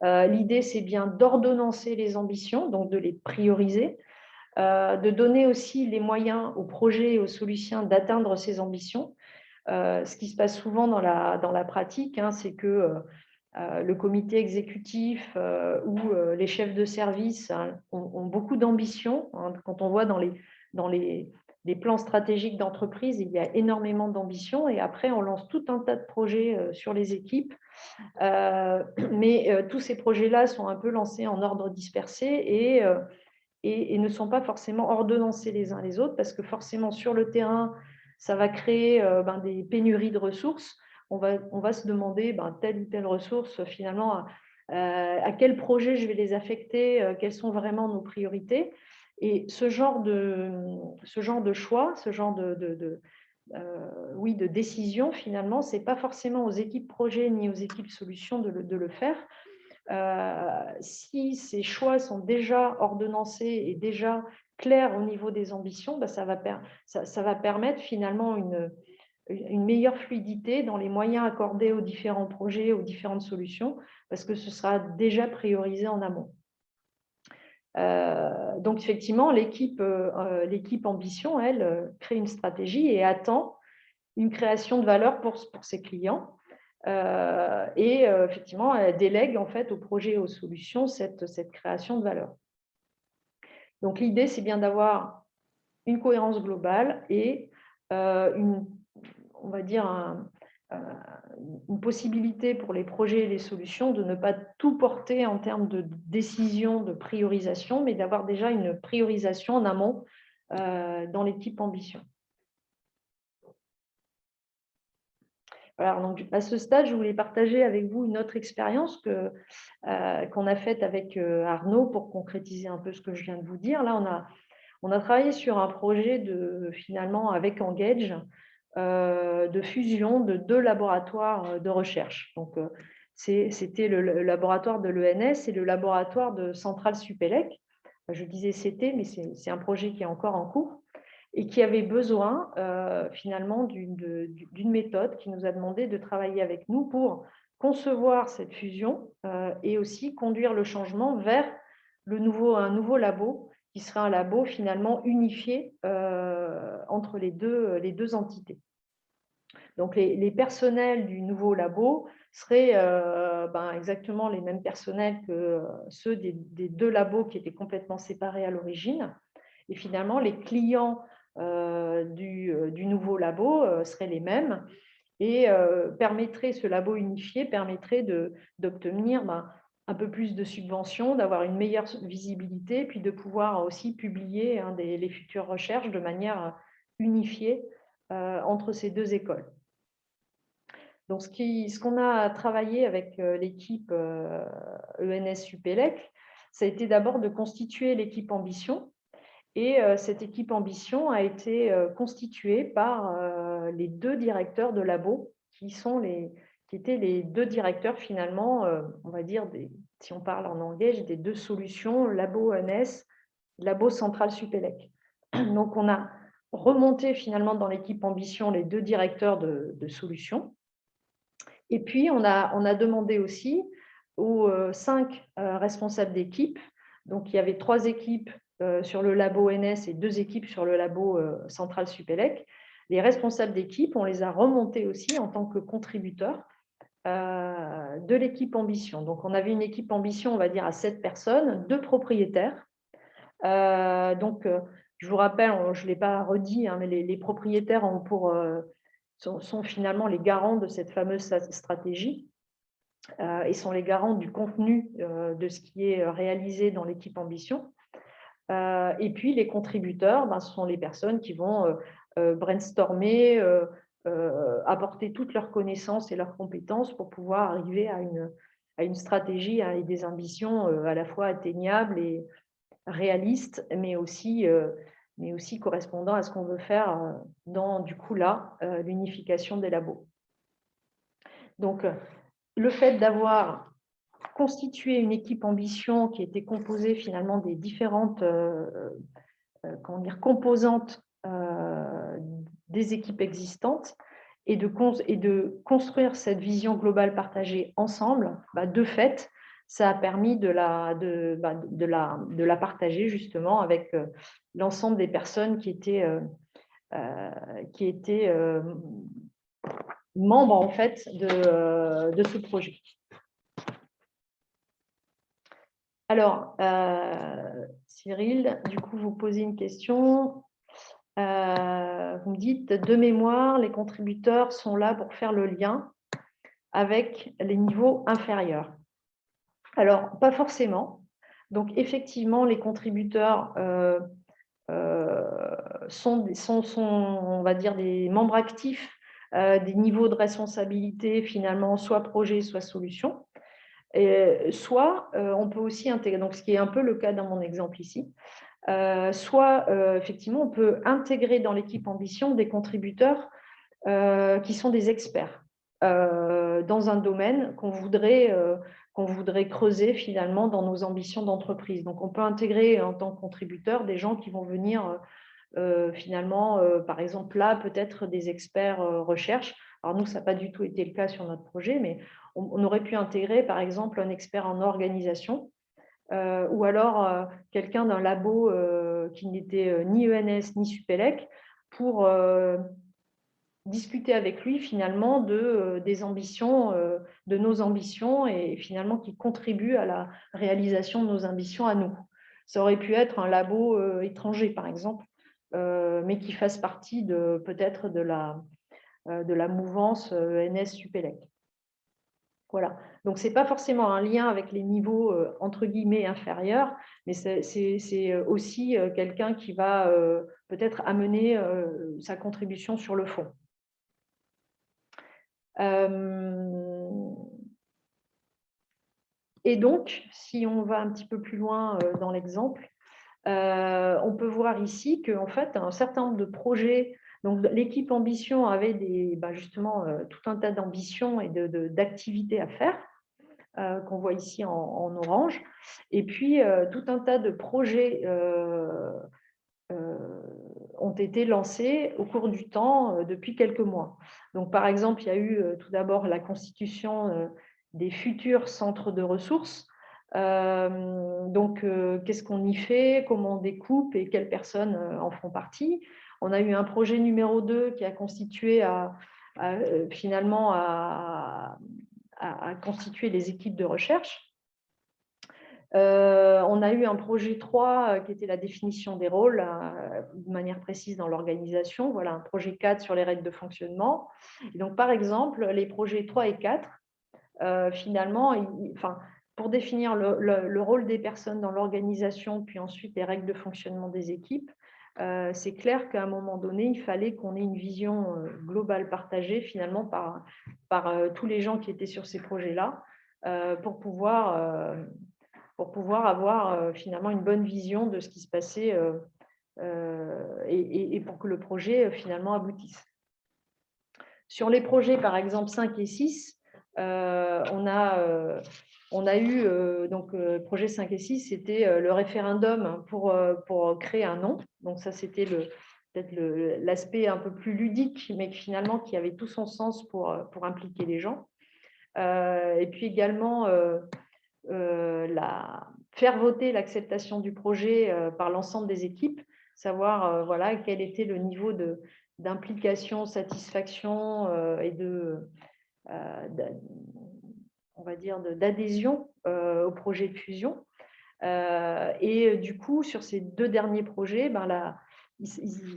L'idée, c'est bien d'ordonnancer les ambitions, donc de les prioriser, de donner aussi les moyens aux projets et aux solutions d'atteindre ces ambitions. Ce qui se passe souvent dans la pratique, c'est que le comité exécutif ou les chefs de service ont beaucoup d'ambition. Quand on voit dans les plans stratégiques d'entreprise, il y a énormément d'ambition et après, on lance tout un tas de projets sur les équipes. Mais tous ces projets-là sont un peu lancés en ordre dispersé et ne sont pas forcément ordonnancés les uns les autres parce que forcément, sur le terrain, ça va créer des pénuries de ressources. On va se demander telle ou telle ressource, finalement, à quel projet je vais les affecter, quelles sont vraiment nos priorités. Et ce genre de choix, ce genre de décision, finalement, ce n'est pas forcément aux équipes projets ni aux équipes solutions de le faire. Si ces choix sont déjà ordonnancés et déjà clairs au niveau des ambitions, ça va permettre finalement une meilleure fluidité dans les moyens accordés aux différents projets, aux différentes solutions, parce que ce sera déjà priorisé en amont. Donc effectivement, l'équipe ambition, elle, crée une stratégie et attend une création de valeur pour ses clients. Et effectivement, elle délègue en fait aux projets et aux solutions cette création de valeur. Donc l'idée, c'est bien d'avoir une cohérence globale et on va dire une possibilité pour les projets et les solutions de ne pas tout porter en termes de décision, de priorisation, mais d'avoir déjà une priorisation en amont dans l'équipe ambition. Voilà, donc à ce stade, je voulais partager avec vous une autre expérience qu'on a faite avec Arnaud pour concrétiser un peu ce que je viens de vous dire. Là, on a travaillé sur un projet finalement avec Engage de fusion de 2 laboratoires de recherche. Donc, c'était le laboratoire de l'ENS et le laboratoire de Centrale Supélec. Je disais c'était, mais c'est un projet qui est encore en cours et qui avait besoin finalement d'une méthode qui nous a demandé de travailler avec nous pour concevoir cette fusion et aussi conduire le changement vers un nouveau labo qui serait un labo finalement unifié entre les deux entités. Donc, les personnels du nouveau labo seraient exactement les mêmes personnels que ceux des 2 labos qui étaient complètement séparés à l'origine. Et finalement, les clients du nouveau labo seraient les mêmes et ce labo unifié permettrait d'obtenir un peu plus de subventions, d'avoir une meilleure visibilité, puis de pouvoir aussi publier les futures recherches de manière unifiée entre ces 2 écoles. Donc, ce qu'on a travaillé avec l'équipe ENS-UPELEC, ça a été d'abord de constituer l'équipe Ambition. Et cette équipe Ambition a été constituée par les 2 directeurs de labo, qui étaient les 2 directeurs finalement, on va dire, si on parle en anglais, des 2 solutions, labo ENS, labo Centrale Supélec. Donc, on a remonté finalement dans l'équipe Ambition les 2 directeurs de solutions. Et puis, on a demandé aussi aux 5 responsables d'équipe, donc il y avait 3 équipes sur le labo NS et 2 équipes sur le labo Centrale Supélec. Les responsables d'équipe, on les a remontés aussi en tant que contributeurs de l'équipe Ambition. Donc, on avait une équipe Ambition, on va dire, à 7 personnes, 2 propriétaires. Je vous rappelle, je ne l'ai pas redit, mais les propriétaires ont sont finalement les garants de cette fameuse stratégie et sont les garants du contenu de ce qui est réalisé dans l'équipe Ambition. Et puis, les contributeurs, ce sont les personnes qui vont brainstormer, apporter toutes leurs connaissances et leurs compétences pour pouvoir arriver à une stratégie et des ambitions à la fois atteignables et réalistes, mais aussi correspondant à ce qu'on veut faire dans, du coup, l'unification des labos. Donc, le fait d'avoir constitué une équipe Ambition qui était composée finalement des différentes composantes des équipes existantes et de construire cette vision globale partagée ensemble, de fait, ça a permis de la partager justement avec l'ensemble des personnes qui étaient membres en fait de ce projet. Alors, Cyril, du coup, vous posez une question. Vous me dites, de mémoire, les contributeurs sont là pour faire le lien avec les niveaux inférieurs. Alors, pas forcément. Donc, effectivement, les contributeurs sont, on va dire, des membres actifs des niveaux de responsabilité, finalement, soit projet, soit solution. Soit, on peut aussi intégrer, donc ce qui est un peu le cas dans mon exemple ici, soit, effectivement, on peut intégrer dans l'équipe Ambition des contributeurs qui sont des experts dans un domaine qu'on voudrait creuser finalement dans nos ambitions d'entreprise. Donc, on peut intégrer en tant que contributeur des gens qui vont venir finalement, par exemple, là, peut-être des experts recherche. Alors, nous, ça n'a pas du tout été le cas sur notre projet, mais on aurait pu intégrer, par exemple, un expert en organisation ou alors quelqu'un d'un labo qui n'était ni ENS ni Supélec pour discuter avec lui finalement des ambitions, de nos ambitions et finalement qui contribue à la réalisation de nos ambitions à nous. Ça aurait pu être un labo étranger, par exemple, mais qui fasse partie peut-être de la mouvance ENS-Supélec. Voilà. Donc, ce n'est pas forcément un lien avec les niveaux entre guillemets inférieurs, mais c'est aussi quelqu'un qui va peut-être amener sa contribution sur le fond. Et donc, si on va un petit peu plus loin dans l'exemple, on peut voir ici qu'en fait, un certain nombre de projets Donc, l'équipe ambition avait justement tout un tas d'ambitions et d'activités à faire, qu'on voit ici en orange. Et puis, tout un tas de projets ont été lancés au cours du temps depuis quelques mois. Donc, par exemple, il y a eu tout d'abord la constitution des futurs centres de ressources. Qu'est-ce qu'on y fait, comment on découpe et quelles personnes en font partie. On a eu un projet numéro 2 qui a constitué finalement à constituer les équipes de recherche. On a eu un projet 3 qui était la définition des rôles de manière précise dans l'organisation. Voilà, un projet 4 sur les règles de fonctionnement. Et donc, par exemple, les projets 3 et 4, finalement, pour définir le rôle des personnes dans l'organisation, puis ensuite les règles de fonctionnement des équipes, c'est clair qu'à un moment donné, il fallait qu'on ait une vision globale partagée finalement par tous les gens qui étaient sur ces projets-là pour pouvoir avoir finalement une bonne vision de ce qui se passait et pour que le projet finalement aboutisse. Sur les projets, par exemple, 5 et 6, on a eu, projet 5 et 6, c'était le référendum pour créer un nom. Donc ça, c'était peut-être l'aspect un peu plus ludique, mais finalement qui avait tout son sens pour impliquer les gens. Et puis également, faire voter l'acceptation du projet par l'ensemble des équipes, savoir quel était le niveau d'implication, satisfaction et on va dire d'adhésion au projet de fusion. Et du coup, sur ces 2 derniers projets,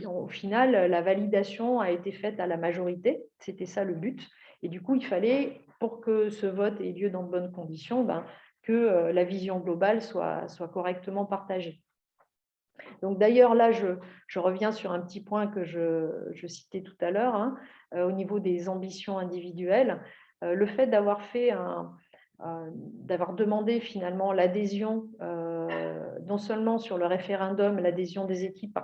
au final, la validation a été faite à la majorité. C'était ça le but. Et du coup, il fallait, pour que ce vote ait lieu dans de bonnes conditions, que la vision globale soit correctement partagée. Donc d'ailleurs, là, je reviens sur un petit point que je citais tout à l'heure, au niveau des ambitions individuelles. Le fait d'avoir demandé finalement l'adhésion, non seulement sur le référendum, l'adhésion des équipes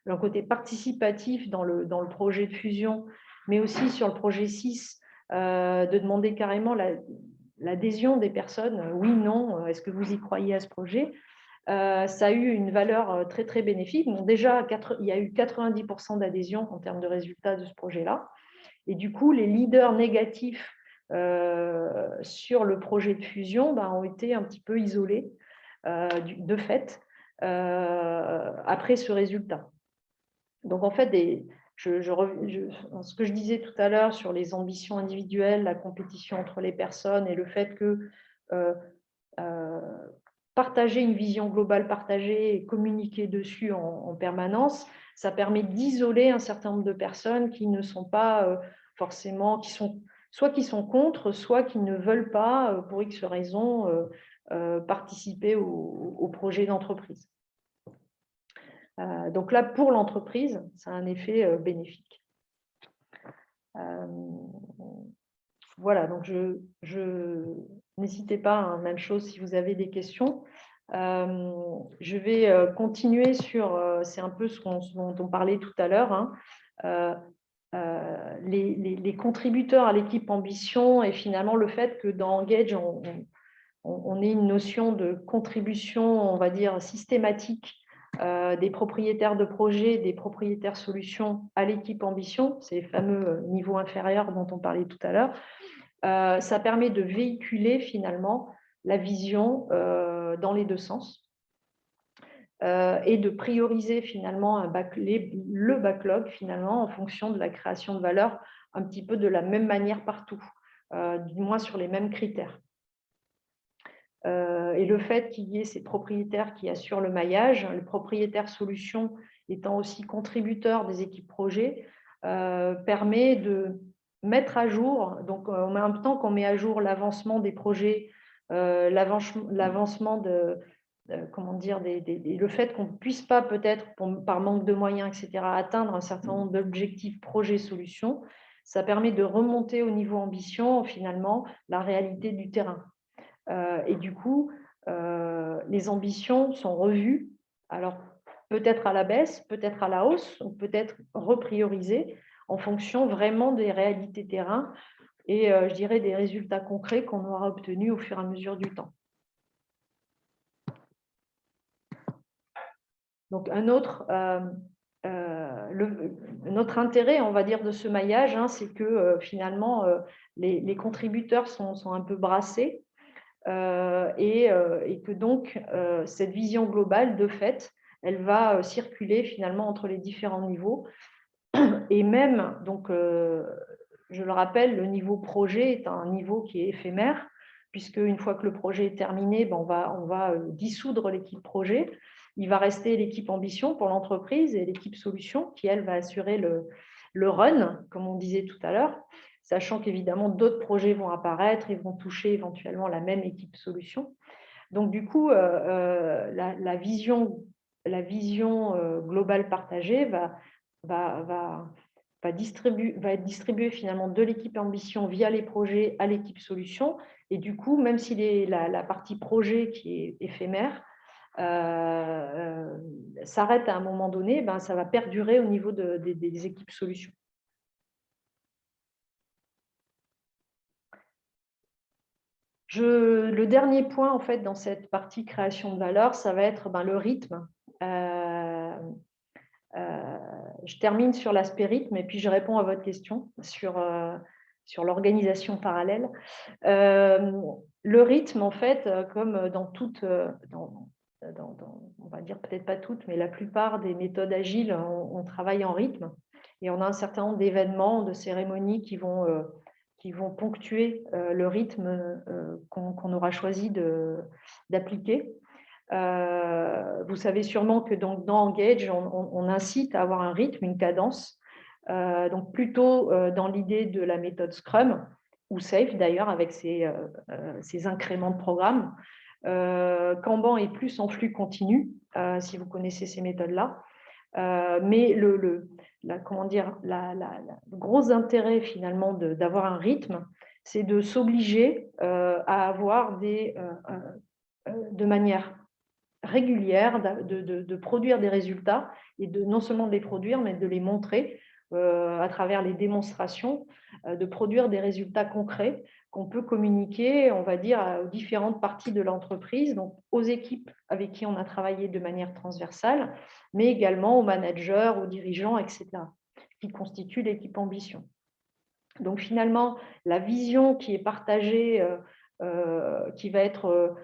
le côté participatif dans le projet de fusion, mais aussi sur le projet 6, de demander carrément l'adhésion des personnes, oui, non, est-ce que vous y croyez à ce projet ? Ça a eu une valeur très, très bénéfique. Bon, déjà, il y a eu 90% d'adhésion en termes de résultats de ce projet-là. Et du coup, les leaders négatifs sur le projet de fusion ont été un petit peu isolés de fait après ce résultat. Donc, en fait, ce que je disais tout à l'heure sur les ambitions individuelles, la compétition entre les personnes et le fait que partager une vision globale partagée et communiquer dessus en permanence, ça permet d'isoler un certain nombre de personnes qui ne sont pas forcément, soit qui sont contre, soit qui ne veulent pas, pour X raisons, participer au projet d'entreprise. Donc là, pour l'entreprise, ça a un effet bénéfique. Voilà, donc n'hésitez pas, même chose si vous avez des questions. Je vais continuer sur, c'est un peu ce dont on parlait tout à l'heure, les contributeurs à l'équipe ambition et finalement le fait que dans Engage, on ait une notion de contribution, on va dire, systématique des propriétaires de projets, des propriétaires solutions à l'équipe ambition, ces fameux niveaux inférieurs dont on parlait tout à l'heure. Ça permet de véhiculer finalement la vision dans les 2 sens et de prioriser finalement le backlog finalement en fonction de la création de valeur un petit peu de la même manière partout, du moins sur les mêmes critères. Et le fait qu'il y ait ces propriétaires qui assurent le maillage, le propriétaire solution étant aussi contributeur des équipes projets, permet de mettre à jour, donc en même temps qu'on met à jour l'avancement des projets, l'avancement le fait qu'on ne puisse pas peut-être, par manque de moyens, etc., atteindre un certain nombre d'objectifs projets solutions, ça permet de remonter au niveau ambition, finalement, la réalité du terrain. Et du coup, les ambitions sont revues. Alors, peut-être à la baisse, peut-être à la hausse, ou peut-être repriorisé en fonction vraiment des réalités terrain et je dirais des résultats concrets qu'on aura obtenus au fur et à mesure du temps. Donc un autre intérêt, on va dire, de ce maillage, hein, c'est que finalement les contributeurs sont un peu brassés et que donc cette vision globale, de fait, elle va circuler finalement entre les différents niveaux. Et même, donc, je le rappelle, le niveau projet est un niveau qui est éphémère, puisque une fois que le projet est terminé, ben, on va dissoudre l'équipe projet. Il va rester l'équipe ambition pour l'entreprise et l'équipe solution qui, elle, va assurer le run, comme on disait tout à l'heure, sachant qu'évidemment, d'autres projets vont apparaître et vont toucher éventuellement la même équipe solution. Donc, du coup, la vision globale partagée va être distribuée finalement de l'équipe ambition via les projets à l'équipe solution. Et du coup, même si la partie projet qui est éphémère s'arrête à un moment donné, ben, ça va perdurer au niveau des équipes solutions. Le dernier point, en fait, dans cette partie création de valeur, ça va être le rythme. Je termine sur l'aspect rythme et puis je réponds à votre question sur l'organisation parallèle. Le rythme, en fait, comme dans toutes, on va dire peut-être pas toutes, mais la plupart des méthodes agiles, on travaille en rythme et on a un certain nombre d'événements, de cérémonies qui vont ponctuer le rythme qu'on aura choisi d'appliquer. Vous savez sûrement que donc, dans Engage, on incite à avoir un rythme, une cadence, donc plutôt dans l'idée de la méthode Scrum, ou SAFe d'ailleurs, avec ses incréments de programme. Kanban est plus en flux continu, si vous connaissez ces méthodes-là. Mais le gros intérêt finalement d'avoir un rythme, c'est de s'obliger à avoir de manière régulière de produire des résultats et non seulement de les produire, mais de les montrer à travers les démonstrations, de produire des résultats concrets qu'on peut communiquer, on va dire, aux différentes parties de l'entreprise, donc aux équipes avec qui on a travaillé de manière transversale, mais également aux managers, aux dirigeants, etc., qui constituent l'équipe ambition. Donc finalement, la vision qui est partagée, qui va être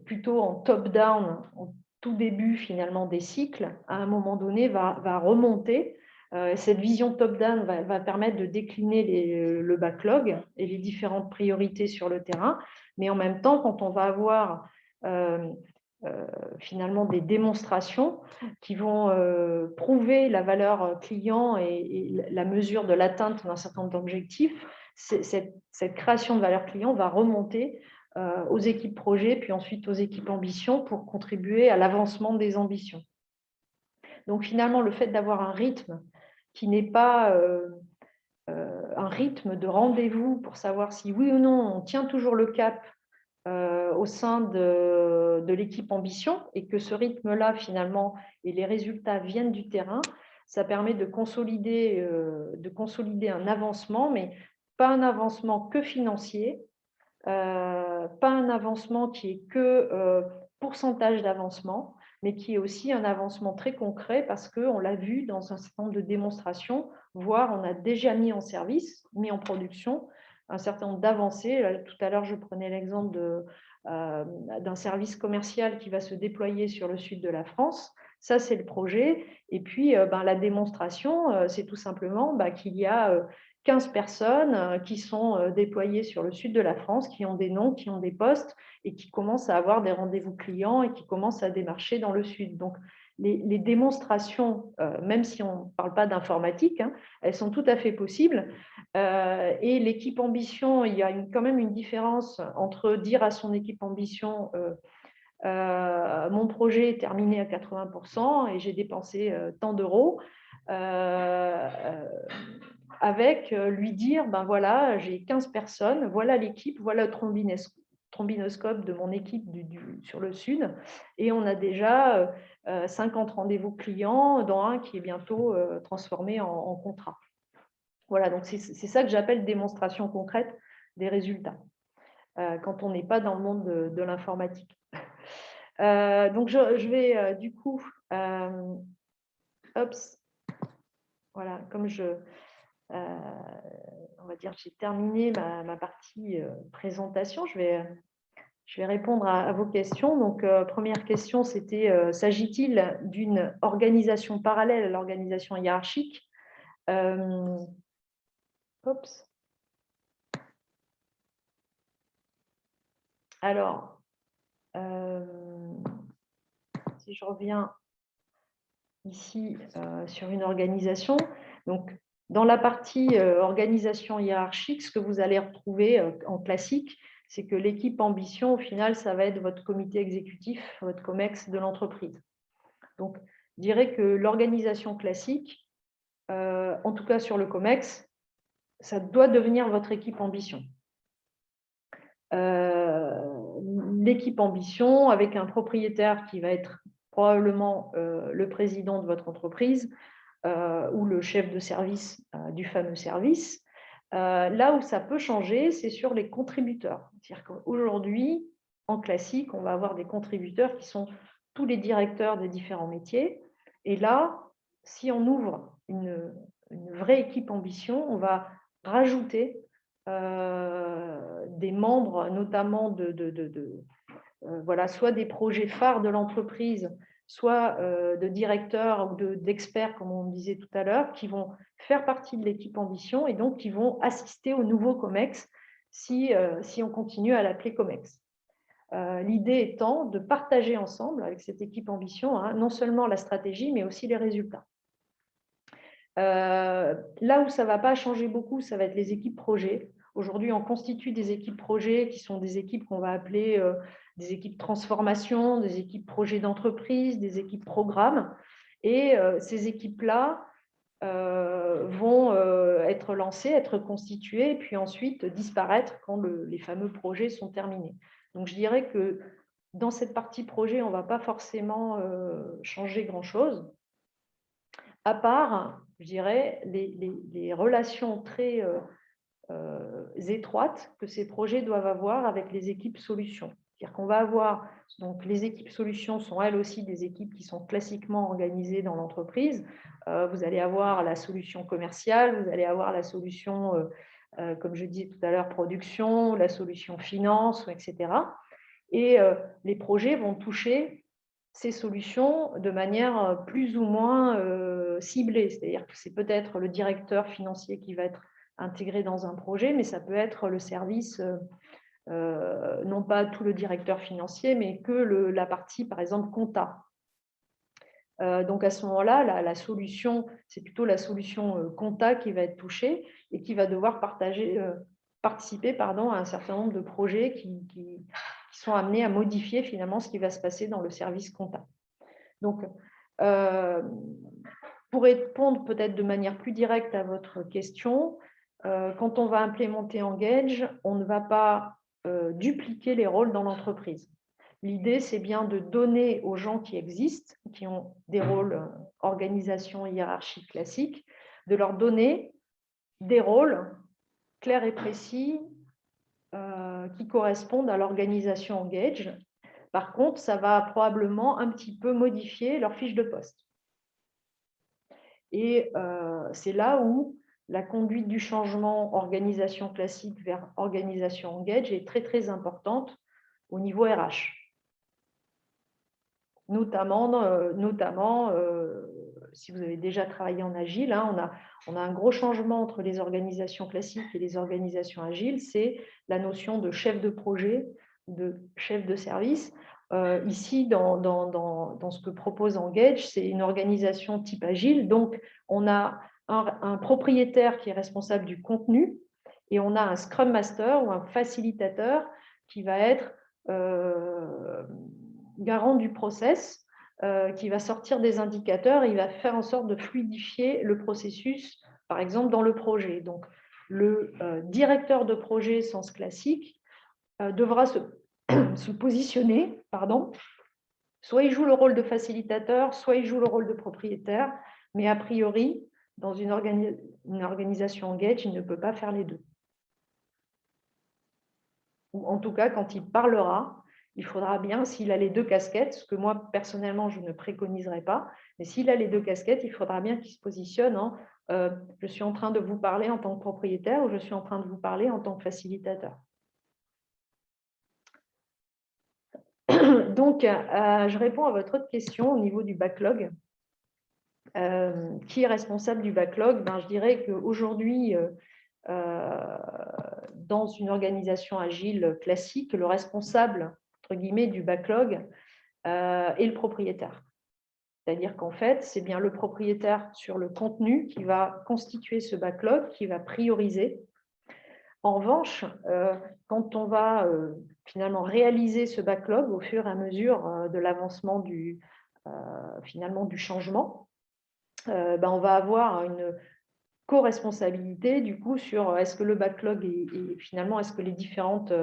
plutôt en top-down, en tout début finalement des cycles, à un moment donné va remonter. Cette vision top-down va permettre de décliner le backlog et les différentes priorités sur le terrain, mais en même temps, quand on va avoir finalement des démonstrations qui vont prouver la valeur client et la mesure de l'atteinte d'un certain nombre d'objectifs, cette création de valeur client va remonter aux équipes projet, puis ensuite aux équipes ambition pour contribuer à l'avancement des ambitions. Donc finalement, le fait d'avoir un rythme qui n'est pas un rythme de rendez-vous pour savoir si oui ou non on tient toujours le cap au sein de l'équipe ambition et que ce rythme-là, finalement, et les résultats viennent du terrain, ça permet de consolider un avancement, mais pas un avancement que financier, pas un avancement qui est que pourcentage d'avancement, mais qui est aussi un avancement très concret parce qu'on l'a vu dans un certain nombre de démonstrations, voire on a déjà mis en service, mis en production, un certain nombre d'avancées. Tout à l'heure, je prenais l'exemple d'un service commercial qui va se déployer sur le sud de la France. Ça, c'est le projet. Et puis, la démonstration, c'est tout simplement qu'il y a 15 personnes qui sont déployées sur le sud de la France, qui ont des noms, qui ont des postes et qui commencent à avoir des rendez-vous clients et qui commencent à démarcher dans le sud. Donc, les démonstrations, même si on ne parle pas d'informatique, hein, elles sont tout à fait possibles. Et l'équipe ambition, il y a quand même une différence entre dire à son équipe ambition mon projet est terminé à 80% et j'ai dépensé tant d'euros, avec lui dire, ben voilà, j'ai 15 personnes, voilà l'équipe, voilà le trombinoscope de mon équipe sur le Sud, et on a déjà 50 rendez-vous clients, dont un qui est bientôt transformé en contrat. Voilà, donc c'est ça que j'appelle démonstration concrète des résultats, quand on n'est pas dans le monde de l'informatique. Donc, je vais du coup, voilà, comme on va dire, j'ai terminé ma partie présentation, je vais répondre à vos questions. Donc, première question, c'était s'agit-il d'une organisation parallèle à l'organisation hiérarchique? Alors, si je reviens ici sur une organisation, donc dans la partie organisation hiérarchique, ce que vous allez retrouver en classique, c'est que l'équipe ambition, au final, ça va être votre comité exécutif, votre COMEX de l'entreprise. Donc, je dirais que l'organisation classique, en tout cas sur le COMEX, ça doit devenir votre équipe ambition. L'équipe ambition avec un propriétaire qui va être probablement le président de votre entreprise ou le chef de service du fameux service. Là où ça peut changer, c'est sur les contributeurs. C'est-à-dire qu'aujourd'hui, en classique, on va avoir des contributeurs qui sont tous les directeurs des différents métiers. Et là, si on ouvre une vraie équipe ambition, on va rajouter des membres, notamment voilà, soit des projets phares de l'entreprise, soit de directeurs ou d'experts, comme on disait tout à l'heure, qui vont faire partie de l'équipe ambition et donc qui vont assister au nouveau COMEX si on continue à l'appeler COMEX. L'idée étant de partager ensemble avec cette équipe ambition non seulement la stratégie, mais aussi les résultats. Là où ça ne va pas changer beaucoup, ça va être les équipes projets. Aujourd'hui, on constitue des équipes projets qui sont des équipes qu'on va appeler des équipes transformation, des équipes projets d'entreprise, des équipes programmes. Et ces équipes-là vont être lancées, être constituées, et puis ensuite disparaître quand les fameux projets sont terminés. Donc, je dirais que dans cette partie projet, on ne va pas forcément changer grand-chose, à part, je dirais, les relations très étroites que ces projets doivent avoir avec les équipes solutions. C'est-à-dire qu'on va avoir, donc les équipes solutions sont elles aussi des équipes qui sont classiquement organisées dans l'entreprise. Vous allez avoir la solution commerciale, vous allez avoir la solution, comme je disais tout à l'heure, production, la solution finance, etc. Et les projets vont toucher ces solutions de manière plus ou moins ciblée. C'est-à-dire que c'est peut-être le directeur financier qui va être intégré dans un projet, mais ça peut être le service, non pas tout le directeur financier, mais que la partie, par exemple, compta. Donc à ce moment-là, la solution, c'est plutôt la solution compta qui va être touchée et qui va devoir participer à un certain nombre de projets qui sont amenés à modifier finalement ce qui va se passer dans le service compta. Donc, pour répondre peut-être de manière plus directe à votre question, quand on va implémenter Engage, on ne va pas dupliquer les rôles dans l'entreprise. L'idée, c'est bien de donner aux gens qui existent, qui ont des rôles organisation, hiérarchie classique, de leur donner des rôles clairs et précis qui correspondent à l'organisation Engage. Par contre, ça va probablement un petit peu modifier leur fiche de poste. Et c'est là où la conduite du changement organisation classique vers organisation Engage est très, très importante au niveau RH. Notamment si vous avez déjà travaillé en agile, on a un gros changement entre les organisations classiques et les organisations agiles, c'est la notion de chef de projet, de chef de service. Ici, dans ce que propose Engage, c'est une organisation type agile, donc on a un propriétaire qui est responsable du contenu et on a un Scrum Master ou un facilitateur qui va être garant du process, qui va sortir des indicateurs et il va faire en sorte de fluidifier le processus, par exemple dans le projet. Donc, le directeur de projet, sens classique, devra se positionner, pardon. Soit il joue le rôle de facilitateur, soit il joue le rôle de propriétaire, mais a priori, dans une organisation engage, il ne peut pas faire les deux. Ou en tout cas, quand il parlera, il faudra bien, s'il a les deux casquettes, ce que moi, personnellement, je ne préconiserai pas, mais s'il a les deux casquettes, il faudra bien qu'il se positionne en je suis en train de vous parler en tant que propriétaire ou je suis en train de vous parler en tant que facilitateur. Donc, je réponds à votre autre question au niveau du backlog. Qui est responsable du backlog? Je dirais qu'aujourd'hui, dans une organisation agile classique, le responsable, entre guillemets, du backlog est le propriétaire. C'est-à-dire qu'en fait, c'est bien le propriétaire sur le contenu qui va constituer ce backlog, qui va prioriser. En revanche, quand on va finalement réaliser ce backlog au fur et à mesure de l'avancement finalement du changement, on va avoir une co-responsabilité du coup sur est-ce que le backlog est finalement, est-ce que les différentes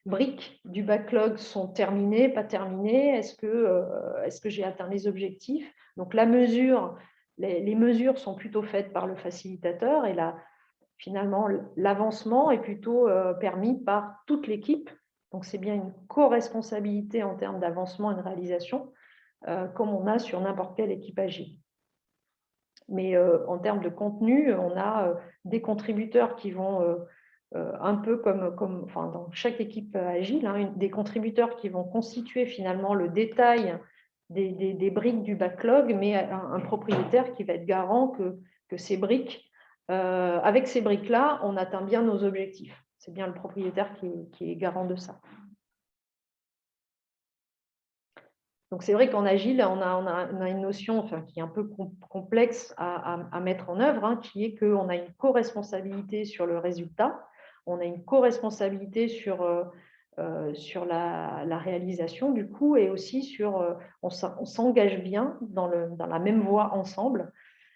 briques du backlog sont terminées, pas terminées, est-ce que j'ai atteint les objectifs? Donc la mesure, les mesures sont plutôt faites par le facilitateur et finalement l'avancement est plutôt permis par toute l'équipe. Donc c'est bien une co-responsabilité en termes d'avancement et de réalisation, comme on a sur n'importe quelle équipe agile. Mais en termes de contenu, on a des contributeurs qui vont un peu comme dans chaque équipe agile, des contributeurs qui vont constituer finalement le détail des briques du backlog, mais un propriétaire qui va être garant que ces briques, avec ces briques-là, on atteint bien nos objectifs. C'est bien le propriétaire qui est garant de ça. Donc, c'est vrai qu'en agile, on a une notion qui est un peu complexe à mettre en œuvre, qui est qu'on a une co-responsabilité sur le résultat, on a une co-responsabilité sur la réalisation du coup, et aussi on s'engage bien dans la même voie ensemble.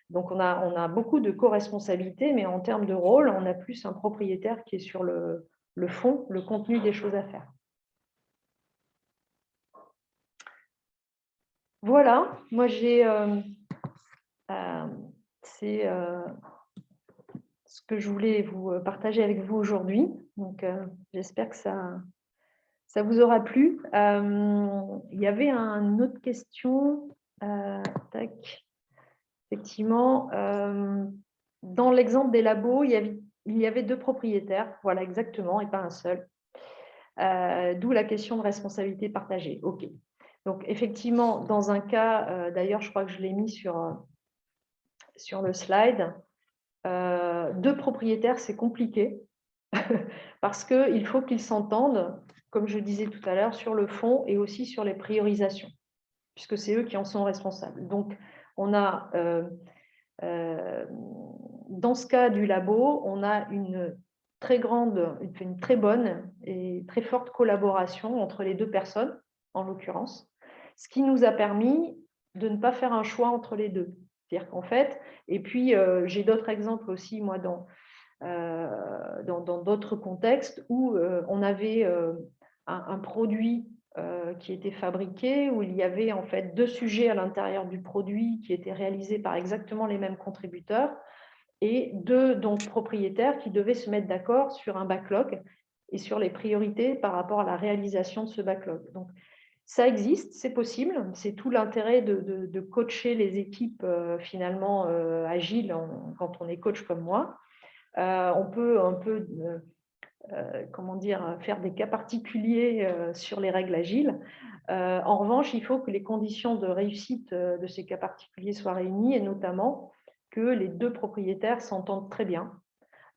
Donc, on a beaucoup de co-responsabilité, mais en termes de rôle, on a plus un propriétaire qui est sur le fond, le contenu des choses à faire. Voilà, moi c'est ce que je voulais vous partager avec vous aujourd'hui. Donc, j'espère que ça vous aura plu. Il y avait une autre question. Tac. Effectivement, dans l'exemple des labos, il y avait deux propriétaires, voilà exactement, et pas un seul. D'où la question de responsabilité partagée. OK. Donc, effectivement, dans un cas, d'ailleurs, je crois que je l'ai mis sur le slide, deux propriétaires, c'est compliqué parce qu'il faut qu'ils s'entendent, comme je disais tout à l'heure, sur le fond et aussi sur les priorisations, puisque c'est eux qui en sont responsables. Donc, on a, dans ce cas du labo, on a une très bonne et très forte collaboration entre les deux personnes, en l'occurrence, ce qui nous a permis de ne pas faire un choix entre les deux. C'est-à-dire qu'en fait, et puis j'ai d'autres exemples aussi, moi, dans d'autres contextes où on avait un produit qui était fabriqué, où il y avait en fait deux sujets à l'intérieur du produit qui étaient réalisés par exactement les mêmes contributeurs et deux donc propriétaires qui devaient se mettre d'accord sur un backlog et sur les priorités par rapport à la réalisation de ce backlog. Donc, ça existe, c'est possible, c'est tout l'intérêt de coacher les équipes finalement agiles quand on est coach comme moi. On peut un peu faire des cas particuliers sur les règles agiles. En revanche, il faut que les conditions de réussite de ces cas particuliers soient réunies, et notamment que les deux propriétaires s'entendent très bien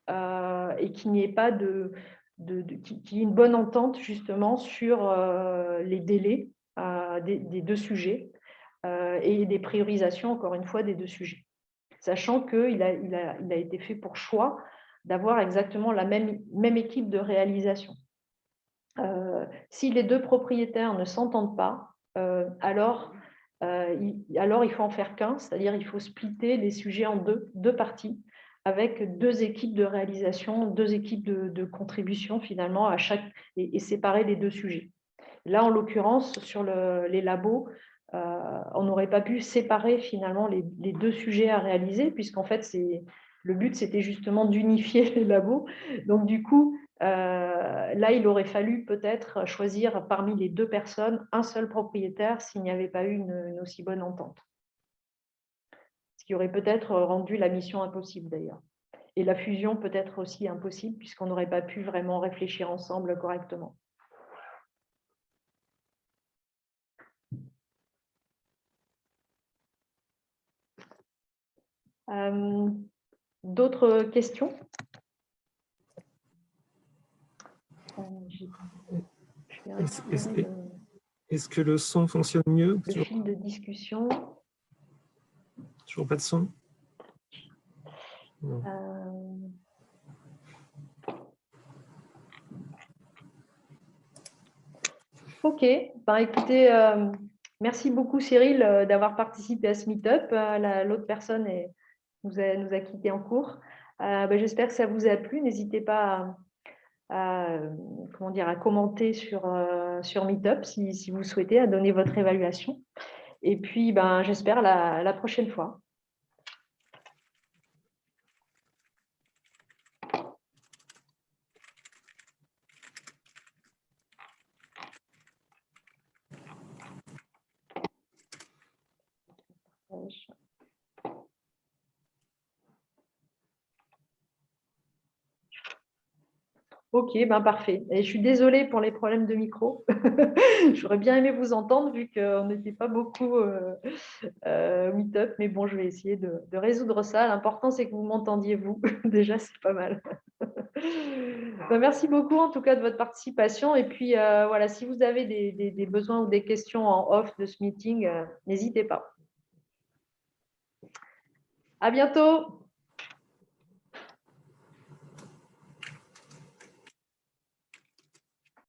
et qu'il n'y ait pas qu'il y ait une bonne entente justement sur les délais des deux sujets et des priorisations, encore une fois, des deux sujets. Sachant qu'il a été fait pour choix d'avoir exactement la même équipe de réalisation. Si les deux propriétaires ne s'entendent pas, alors il faut en faire qu'un, c'est-à-dire il faut splitter les sujets en deux parties, avec deux équipes de réalisation, deux équipes de contribution finalement à chaque, et séparer les deux sujets. Là, en l'occurrence, sur les labos, on n'aurait pas pu séparer finalement les deux sujets à réaliser, puisqu'en fait, le but, c'était justement d'unifier les labos. Donc, du coup, là, il aurait fallu peut-être choisir parmi les deux personnes un seul propriétaire s'il n'y avait pas eu une aussi bonne entente. Ce qui aurait peut-être rendu la mission impossible d'ailleurs. Et la fusion peut-être aussi impossible, puisqu'on n'aurait pas pu vraiment réfléchir ensemble correctement. D'autres questions? Est-ce que le son fonctionne mieux? Le fil de discussion. Toujours pas de son? Ok, ben, écoutez, merci beaucoup Cyril d'avoir participé à ce meet-up. L'autre personne nous a quittés en cours. Ben, j'espère que ça vous a plu. N'hésitez pas à commenter sur Meetup si vous souhaitez, à donner votre évaluation. Et puis, ben, j'espère la prochaine fois. Ok, ben parfait. Et je suis désolée pour les problèmes de micro. J'aurais bien aimé vous entendre vu qu'on n'était pas beaucoup meet-up, mais bon, je vais essayer de résoudre ça. L'important, c'est que vous m'entendiez, vous. Déjà, c'est pas mal. Ben, merci beaucoup en tout cas de votre participation. Et puis, voilà, si vous avez des besoins ou des questions en off de ce meeting, n'hésitez pas. À bientôt.